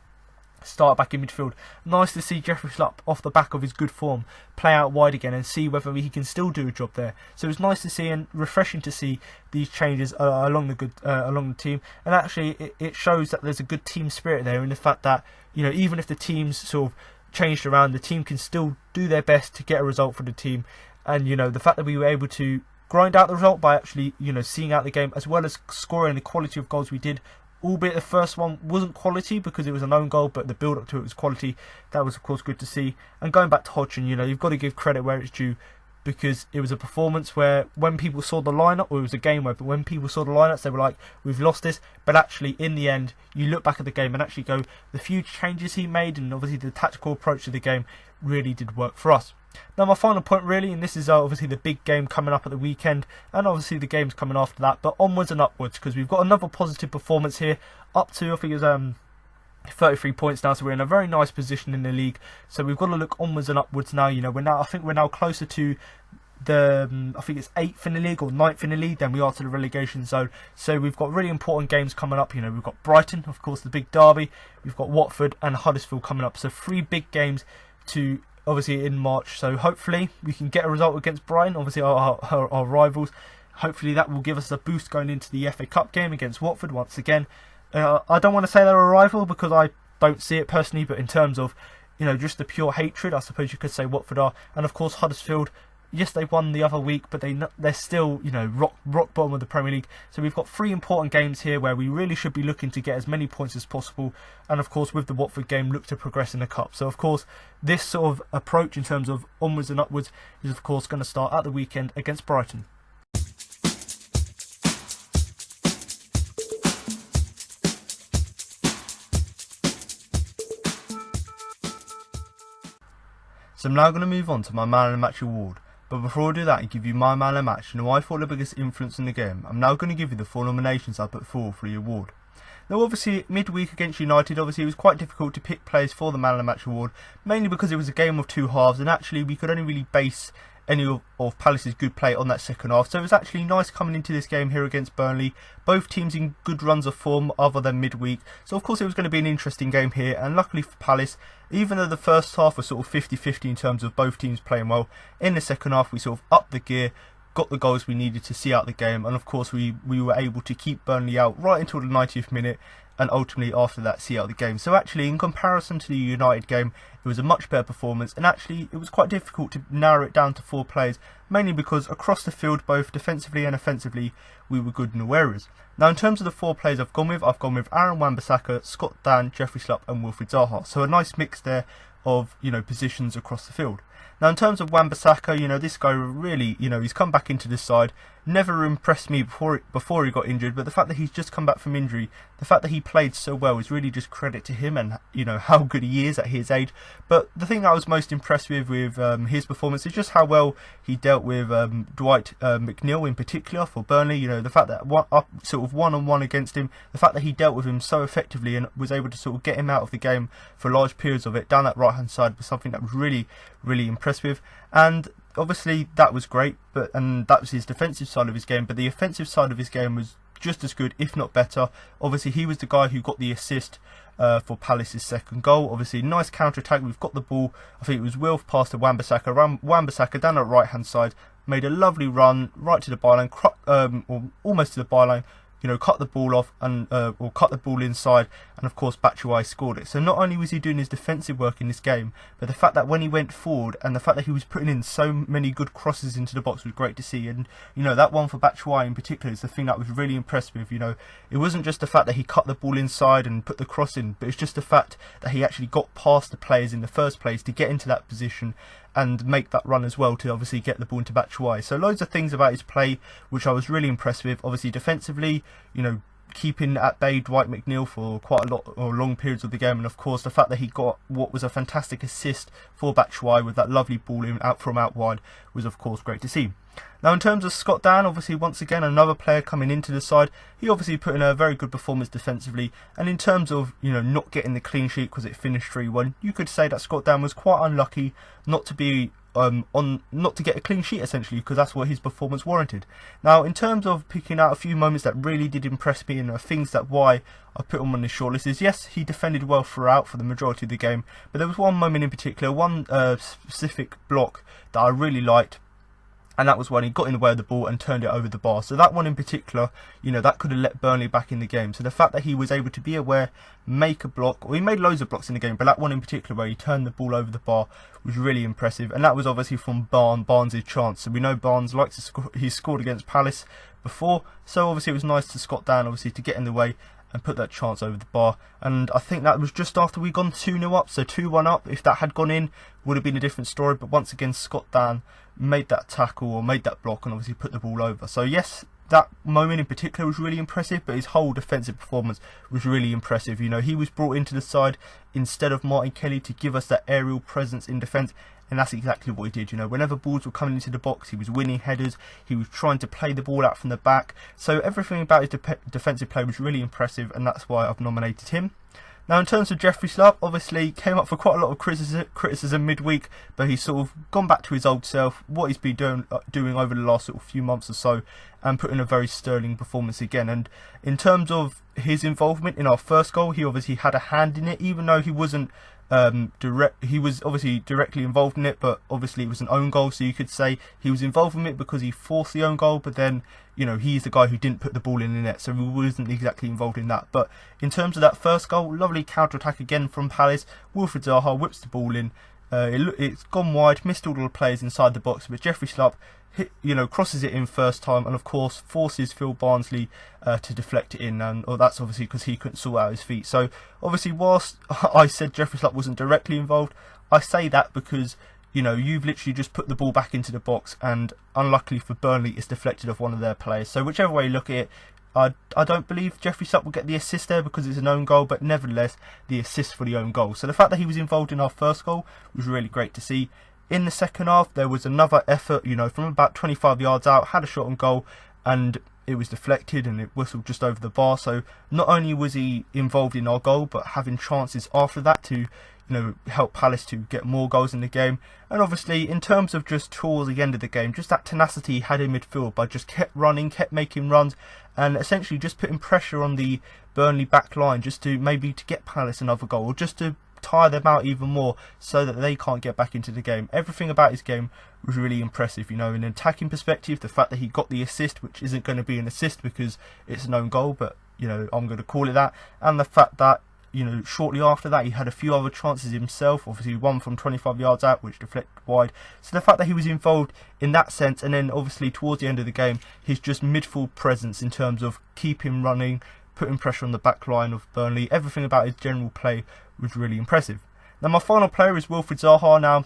start back in midfield. Nice to see Jeffrey Schlupp, off the back of his good form, play out wide again and see whether he can still do a job there. So it was nice to see and refreshing to see these changes along the team. And actually, it shows that there's a good team spirit there, in the fact that even if the team's sort of changed around, the team can still do their best to get a result for the team. And the fact that we were able to grind out the result by actually seeing out the game, as well as scoring the quality of goals we did. Albeit the first one wasn't quality because it was an own goal, but the build-up to it was quality. That was, of course, good to see. And going back to Hodgson, you've got to give credit where it's due, because it was a performance where when people saw the lineup, or it was a game where, but when people saw the lineups, they were like, we've lost this. But actually, in the end, you look back at the game and actually go, the few changes he made and obviously the tactical approach to the game really did work for us. Now, my final point really, and this is obviously the big game coming up at the weekend, and obviously the games coming after that, but onwards and upwards, because we've got another positive performance here, up to, I think it's 33 points now, so we're in a very nice position in the league. So we've got to look onwards and upwards now. I think we're now closer to the I think it's 8th in the league or 9th in the league than we are to the relegation zone. So we've got really important games coming up. We've got Brighton, of course, the big derby. We've got Watford and Huddersfield coming up. So 3 big games to obviously in March. So hopefully we can get a result against Brighton, obviously our rivals. Hopefully that will give us a boost going into the FA Cup game against Watford once again. I don't want to say they're a rival because I don't see it personally, but in terms of just the pure hatred, I suppose you could say Watford are. And of course Huddersfield, yes, they won the other week, but they're still rock bottom of the Premier League. So we've got 3 important games here where we really should be looking to get as many points as possible. And of course with the Watford game, look to progress in the Cup. So of course this sort of approach in terms of onwards and upwards is of course going to start at the weekend against Brighton. So I'm now going to move on to my Man of the Match award. But before I do that and give you my Man of the Match and who I thought the biggest influence in the game, I'm now going to give you the 4 nominations I put forward for the award. Now obviously midweek against United, obviously it was quite difficult to pick players for the Man of the Match award, mainly because it was a game of 2 halves and actually we could only really base any of Palace's good play on that second half. So it was actually nice coming into this game here against Burnley. Both teams in good runs of form other than midweek. So of course it was going to be an interesting game here, and luckily for Palace, even though the first half was sort of 50-50 in terms of both teams playing well, in the second half we sort of upped the gear, got the goals we needed to see out the game, and of course we were able to keep Burnley out right until the 90th minute, and ultimately after that see out the game. So actually in comparison to the United game, it was a much better performance, and actually it was quite difficult to narrow it down to 4 players, mainly because across the field, both defensively and offensively, we were good in all areas. Now in terms of the 4 players I've gone with Aaron Wan-Bissaka, Scott Dan, Jeffrey Schlupp and Wilfried Zaha. So a nice mix there of positions across the field. Now in terms of Wan-Bissaka, this guy really, he's come back into this side. Never impressed me before he got injured, but the fact that he's just come back from injury, the fact that he played so well is really just credit to him and how good he is at his age. But the thing I was most impressed with his performance is just how well he dealt with Dwight McNeil in particular for Burnley. The fact that sort of one-on-one against him, the fact that he dealt with him so effectively and was able to sort of get him out of the game for large periods of it down that right hand side was something that was really impressed with. And obviously that was great, and that was his defensive side of his game, but the offensive side of his game was just as good, if not better. Obviously he was the guy who got the assist for Palace's second goal. Obviously nice counter-attack, we've got the ball, I think it was Wilf passed to Wan-Bissaka, Wan-Bissaka down the right hand side, made a lovely run right to the byline, or almost to the byline, cut the ball off and or cut the ball inside, and of course Batshuayi scored it. So not only was he doing his defensive work in this game, but the fact that when he went forward and the fact that he was putting in so many good crosses into the box was great to see. And that one for Batshuayi in particular is the thing that was really impressed with. It wasn't just the fact that he cut the ball inside and put the cross in, but it's just the fact that he actually got past the players in the first place to get into that position and make that run as well to obviously get the ball into Batshuayi. So loads of things about his play which I was really impressed with. Obviously defensively, keeping at bay Dwight McNeil for quite a lot or long periods of the game, and of course the fact that he got what was a fantastic assist for Batshuayi with that lovely ball in out wide was of course great to see. Now in terms of Scott Dann, obviously once again another player coming into the side, he obviously put in a very good performance defensively, and in terms of not getting the clean sheet because it finished 3-1, you could say that Scott Dann was quite unlucky not to be not to get a clean sheet essentially, because that's what his performance warranted. Now in terms of picking out a few moments that really did impress me and things that why I put him on this shortlist is, yes, he defended well throughout for the majority of the game, but there was one moment in particular, one specific block that I really liked, and that was when he got in the way of the ball and turned it over the bar. So that one in particular, that could have let Burnley back in the game. So the fact that he was able to be aware, make a block, or he made loads of blocks in the game, but that one in particular where he turned the ball over the bar was really impressive. And that was obviously from Barnes' chance. So we know Barnes likes to score, he's scored against Palace before, so obviously it was nice to Scott Dann obviously to get in the way and put that chance over the bar. And I think that was just after we gone 2-0 up, so 2-1 up. If that had gone in, would have been a different story, but once again Scott Dann made that tackle or made that block and obviously put the ball over. So yes, that moment in particular was really impressive, but his whole defensive performance was really impressive. He was brought into the side instead of Martin Kelly to give us that aerial presence in defence, and that's exactly what he did. Whenever balls were coming into the box, he was winning headers, he was trying to play the ball out from the back. So everything about his defensive play was really impressive, and that's why I've nominated him. Now in terms of Jeffrey Schlupp, obviously came up for quite a lot of criticism midweek, but he's sort of gone back to his old self, what he's been doing over the last sort of few months or so, and put in a very sterling performance again. And in terms of his involvement in our first goal, he obviously had a hand in it, even though he wasn't he was obviously directly involved in it, but obviously it was an own goal, so you could say he was involved in it because he forced the own goal, but then he's the guy who didn't put the ball in the net, so he wasn't exactly involved in that. But in terms of that first goal, lovely counter-attack again from Palace. Wilfried Zaha whips the ball in, it's gone wide, missed all the players inside the box, but Jeffrey Schlupp crosses it in first time, and of course forces Phil Bardsley to deflect it in, and that's obviously because he couldn't sort out his feet. So obviously whilst I said Jeffrey Schlupp wasn't directly involved, I say that because you've literally just put the ball back into the box, and unluckily for Burnley it's deflected off one of their players. So whichever way you look at it, I don't believe Jeffrey Schlupp will get the assist there because it's an own goal, but nevertheless the assist for the own goal. So the fact that he was involved in our first goal was really great to see. In the second half, there was another effort, from about 25 yards out, had a shot on goal, and it was deflected and it whistled just over the bar. So not only was he involved in our goal, but having chances after that to, help Palace to get more goals in the game. And obviously, in terms of just towards the end of the game, just that tenacity he had in midfield, by just kept running, kept making runs, and essentially just putting pressure on the Burnley back line just to maybe to get Palace another goal, or just to tire them out even more so that they can't get back into the game. Everything about his game was really impressive. In an attacking perspective, the fact that he got the assist, which isn't going to be an assist because it's an own goal, but I'm going to call it that, and the fact that shortly after that he had a few other chances himself, obviously one from 25 yards out which deflected wide. So the fact that he was involved in that sense, and then obviously towards the end of the game his just midfield presence in terms of keeping running, putting pressure on the back line of Burnley, everything about his general play was really impressive. Now my final player is Wilfried Zaha. Now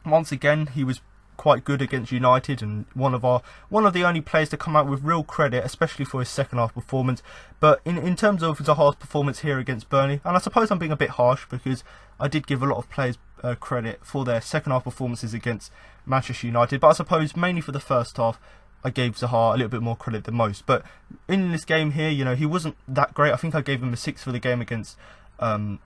once again he was quite good against United, and one of the only players to come out with real credit, especially for his second half performance. But in terms of Zaha's performance here against Burnley, and I suppose I'm being a bit harsh because I did give a lot of players credit for their second half performances against Manchester United, but I suppose mainly for the first half I gave Zaha a little bit more credit than most. But in this game here, he wasn't that great. I think I gave him a 6 for the game against Man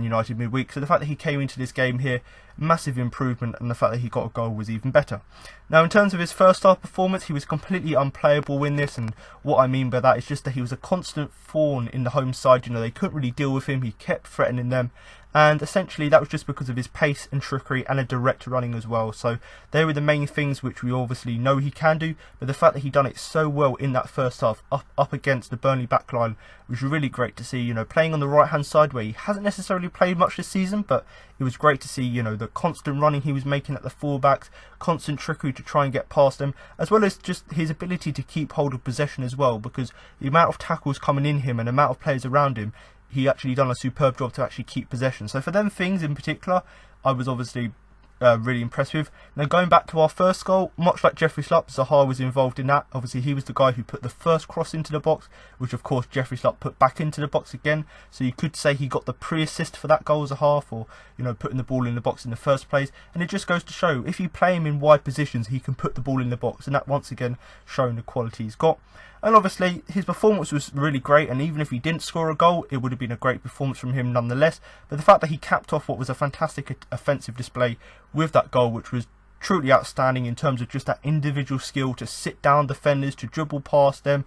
United midweek. So the fact that he came into this game here, massive improvement, and the fact that he got a goal was even better. Now in terms of his first half performance, he was completely unplayable in this, and what I mean by that is just that he was a constant thorn in the home side. They couldn't really deal with him, he kept threatening them, And essentially that was just because of his pace and trickery and a direct running as well. So they were the main things which we obviously know he can do, but the fact that he done it so well in that first half up against the Burnley backline was really great to see. You know, playing on the right hand side where he hasn't necessarily played much this season, but it was great to see, you know, the constant running he was making at the fullbacks, constant trickery to try and get past them, as well as just his ability to keep hold of possession as well, because the amount of tackles coming in him and the amount of players around him, he actually done a superb job to actually keep possession. So for them things in particular, I was obviously really impressed with. Now going back to our first goal, much like Jeffrey Schlupp, Zaha was involved in that. Obviously he was the guy who put the first cross into the box, which of course Jeffrey Schlupp put back into the box again. So you could say he got the pre-assist for that goal as Zaha, for, you know, putting the ball in the box in the first place. And it just goes to show, if you play him in wide positions, he can put the ball in the box, and that once again showing the quality he's got. And obviously his performance was really great, and even if he didn't score a goal, it would have been a great performance from him nonetheless. But the fact that he capped off what was a fantastic offensive display with that goal, which was truly outstanding in terms of just that individual skill to sit down defenders, to dribble past them,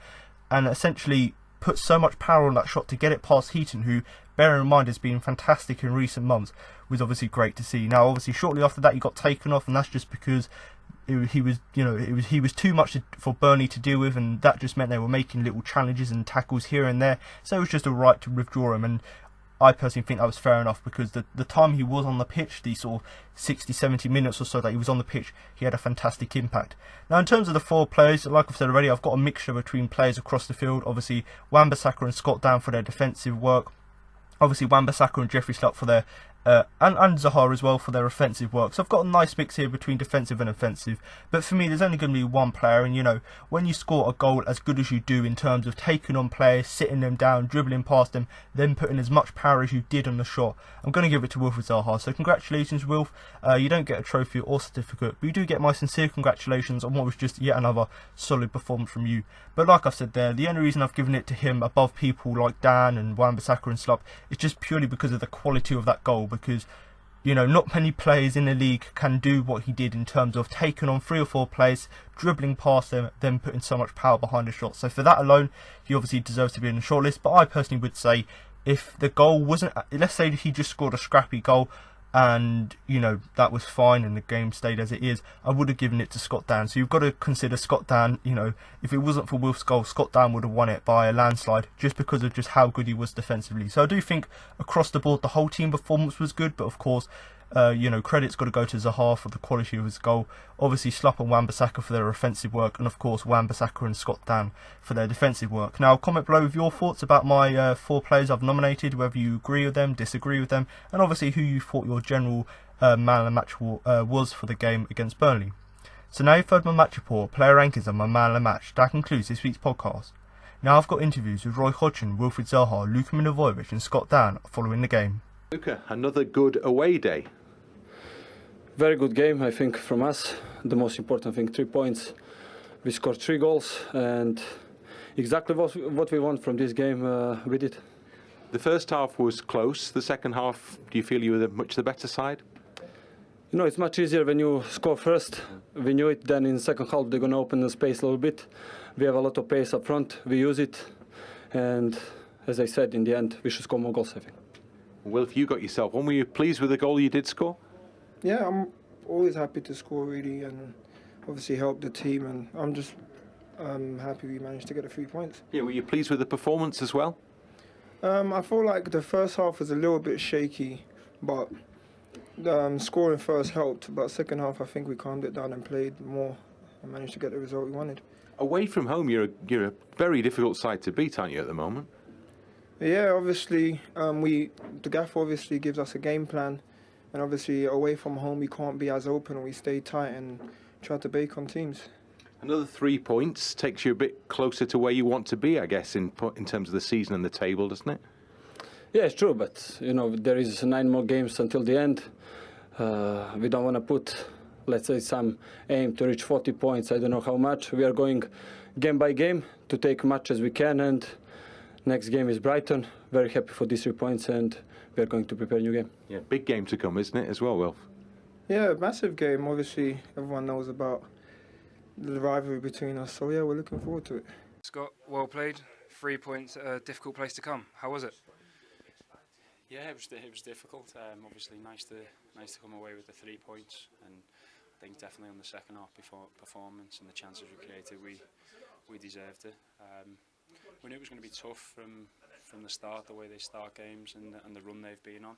and essentially put so much power on that shot to get it past Heaton, who, bearing in mind, has been fantastic in recent months, was obviously great to see. Now obviously shortly after that he got taken off, and that's just because he was too much for Burnley to deal with, and that just meant they were making little challenges and tackles here and there. So it was just a right to withdraw him, and I personally think that was fair enough, because the time he was on the pitch, the sort of 60-70 minutes or so that he was on the pitch, he had a fantastic impact. Now in terms of the four players, like I've said already, I've got a mixture between players across the field. Obviously Wan-Bissaka and Scott Dann for their defensive work. Obviously Wan-Bissaka and Jeffrey Schlupp for their and Zaha as well for their offensive work. So I've got a nice mix here between defensive and offensive. But for me, there's only going to be one player, and you know, when you score a goal as good as you do in terms of taking on players, sitting them down, dribbling past them, then putting as much power as you did on the shot, I'm going to give it to Wilfried Zaha. So congratulations, Wilf. You don't get a trophy or certificate, but you do get my sincere congratulations on what was just yet another solid performance from you. But like I've said there, the only reason I've given it to him above people like Dan and Wan-Bissaka and Schlupp is just purely because of the quality of that goal. Because, you know, not many players in the league can do what he did in terms of taking on 3 or 4 players, dribbling past them, then putting so much power behind the shot. So for that alone, he obviously deserves to be in the shortlist. But I personally would say, if the goal wasn't, let's say he just scored a scrappy goal and, you know, that was fine and the game stayed as it is, I would have given it to Scott Dann. So you've got to consider Scott Dann. You know, if it wasn't for Wilf's goal, Scott Dann would have won it by a landslide, just because of just how good he was defensively. So I do think across the board the whole team performance was good, but of course, you know, credit's got to go to Zaha for the quality of his goal. Obviously Schlupp and Wan-Bissaka for their offensive work, and of course Wan-Bissaka and Scott Dann for their defensive work. Now comment below with your thoughts about my 4 players I've nominated, whether you agree with them, disagree with them, and obviously who you thought your general man of the match was for the game against Burnley. So now you've heard my match report, player rankings and my man of the match. That concludes this week's podcast. Now I've got interviews with Roy Hodgson, Wilfried Zaha, Luka Milivojevic and Scott Dann following the game. Luka, another good away day. Very good game, I think, from us. The most important thing, 3 points. We scored 3 goals, and exactly what we want from this game, we did. The first half was close. The second half, do you feel you were much the better side? You know, it's much easier when you score first. We knew it. Then in the second half, they're going to open the space a little bit. We have a lot of pace up front. We use it. And as I said, in the end, we should score more goals, I think. Wilf, you got yourself one. Were you pleased with the goal you did score? Yeah, I'm always happy to score, really, and obviously help the team, and I'm just happy we managed to get the 3 points. Yeah, were you pleased with the performance as well? I feel like the first half was a little bit shaky, but scoring first helped, but second half I think we calmed it down and played more and managed to get the result we wanted. Away from home, you're a very difficult side to beat, aren't you, at the moment? Yeah, obviously, the gaffer obviously gives us a game plan. And obviously, away from home, we can't be as open. We stay tight and try to bake on teams. Another 3 points takes you a bit closer to where you want to be, I guess, in terms of the season and the table, doesn't it? Yeah, it's true, but, you know, there is 9 more games until the end. We don't want to put, let's say, some aim to reach 40 points. I don't know how much. We are going game by game to take much as we can, and next game is Brighton. Very happy for these 3 points, and we are going to prepare a new game. Yeah, big game to come, isn't it, as well, Wilf? Yeah, massive game. Obviously, everyone knows about the rivalry between us. So, yeah, we're looking forward to it. Scott, well played. 3 points at a difficult place to come. How was it? Yeah, it was difficult. Obviously, nice to come away with the 3 points, and I think definitely on the second half performance and the chances we created, we deserved it. We knew it was going to be tough from the start, the way they start games and the run they've been on.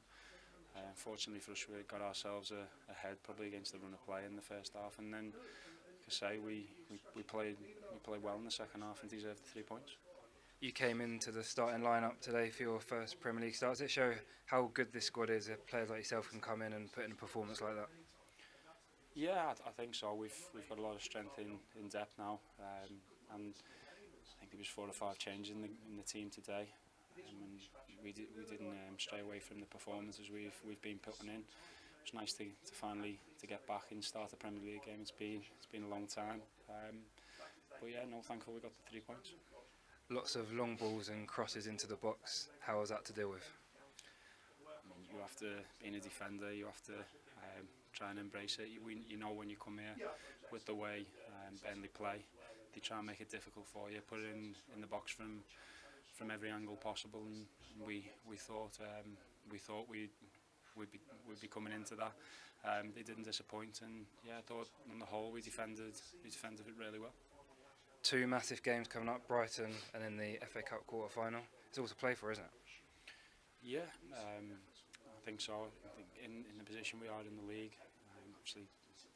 Unfortunately for us, we got ourselves ahead probably against the run of play in the first half, and then, like I say, we played well in the second half and deserved the 3 points. You came into the starting lineup today for your first Premier League start. Does it show how good this squad is if players like yourself can come in and put in a performance like that? Yeah, I think so. We've got a lot of strength in depth now, and I think there was 4 or 5 changes in the team today, and we didn't stray away from the performances we've been putting in. It was nice to finally get back and start a Premier League game. It's been a long time, but yeah, no, thankful we got the 3 points. Lots of long balls and crosses into the box. How was that to deal with? I mean, you have to, being a defender, you have to try and embrace it. You know when you come here with the way Burnley play, they try and make it difficult for you, put it in the box from every angle possible, and we thought we'd be coming into that. They didn't disappoint, and yeah, I thought on the whole we defended it really well. 2 massive games coming up, Brighton and then the FA Cup quarter-final. It's all to play for, isn't it? Yeah, I think so. I think in the position we are in the league, obviously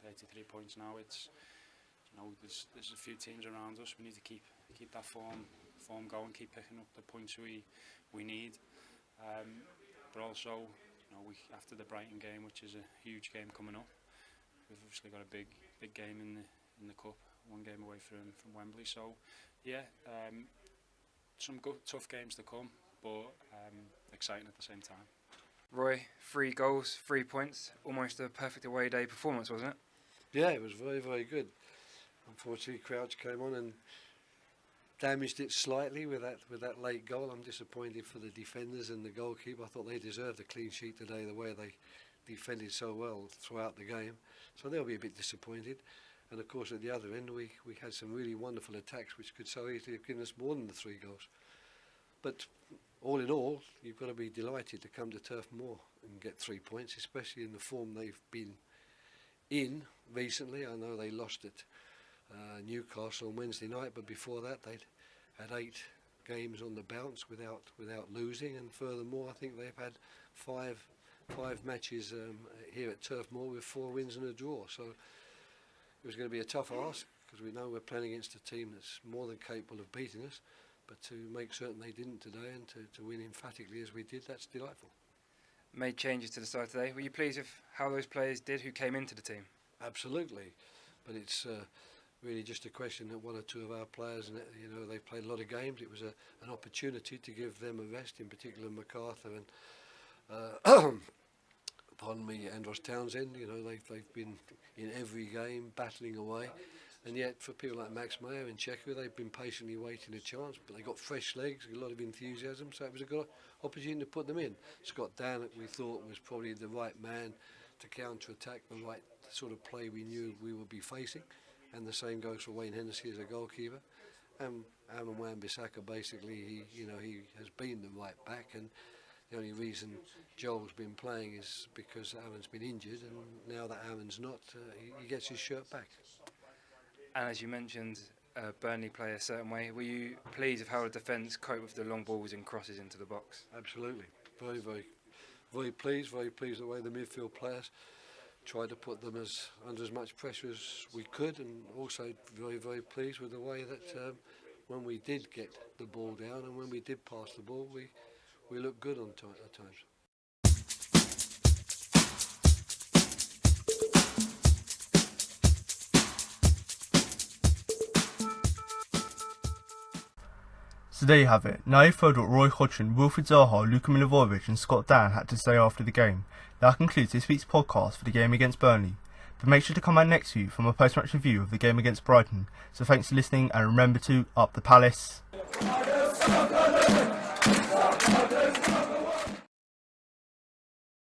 33 points now. It's, you know, there's a few teams around us. We need to keep that form going, keep picking up the points we need. But also, you know, after the Brighton game, which is a huge game coming up, we've obviously got a big game in the cup. 1 game away from Wembley, so yeah, some tough games to come, but exciting at the same time. Roy, 3 goals, 3 points, almost a perfect away day performance, wasn't it? Yeah, it was very, very good. Unfortunately, Crouch came on and damaged it slightly with that late goal. I'm disappointed for the defenders and the goalkeeper. I thought they deserved a clean sheet today, the way they defended so well throughout the game. So they'll be a bit disappointed. And of course, at the other end, we had some really wonderful attacks which could so easily have given us more than the 3 goals. But all in all, you've got to be delighted to come to Turf Moor and get 3 points, especially in the form they've been in recently. I know they lost at Newcastle on Wednesday night, but before that they'd had 8 games on the bounce without losing, and furthermore, I think they've had 5 matches here at Turf Moor with 4 wins and a draw. So it was going to be a tough ask, because we know we're playing against a team that's more than capable of beating us, but to make certain they didn't today and to win emphatically as we did, that's delightful. Made changes to the side today. Were you pleased with how those players did who came into the team? Absolutely, but it's really just a question that 1 or 2 of our players, and you know, they've played a lot of games. It was an opportunity to give them a rest, in particular MacArthur and pardon me, Andros Townsend. You know, they've been in every game battling away, and yet for people like Max Meyer and Cheikhou, they've been patiently waiting a chance, but they got fresh legs, a lot of enthusiasm, so it was a good opportunity to put them in. Scott Downer, we thought, was probably the right man to counter-attack the right sort of play we knew we would be facing, and the same goes for Wayne Hennessy as a goalkeeper. And Aaron Wan-Bissaka, basically, he has been the right back, and the only reason Joel's been playing is because Aaron's been injured, and now that Aaron's not, he gets his shirt back. And as you mentioned, Burnley play a certain way. Were you pleased with how the defence coped with the long balls and crosses into the box? Absolutely. Very, very, very pleased the way the midfield players tried to put them under as much pressure as we could, and also very, very pleased with the way that when we did get the ball down and when we did pass the ball, we looked good at times. So there you have it. Now you've heard what Roy Hodgson, Wilfried Zaha, Luka Milivojevic and Scott Dan had to say after the game. That concludes this week's podcast for the game against Burnley. But make sure to come back next week for my post-match review of the game against Brighton. So thanks for listening, and remember to up the Palace.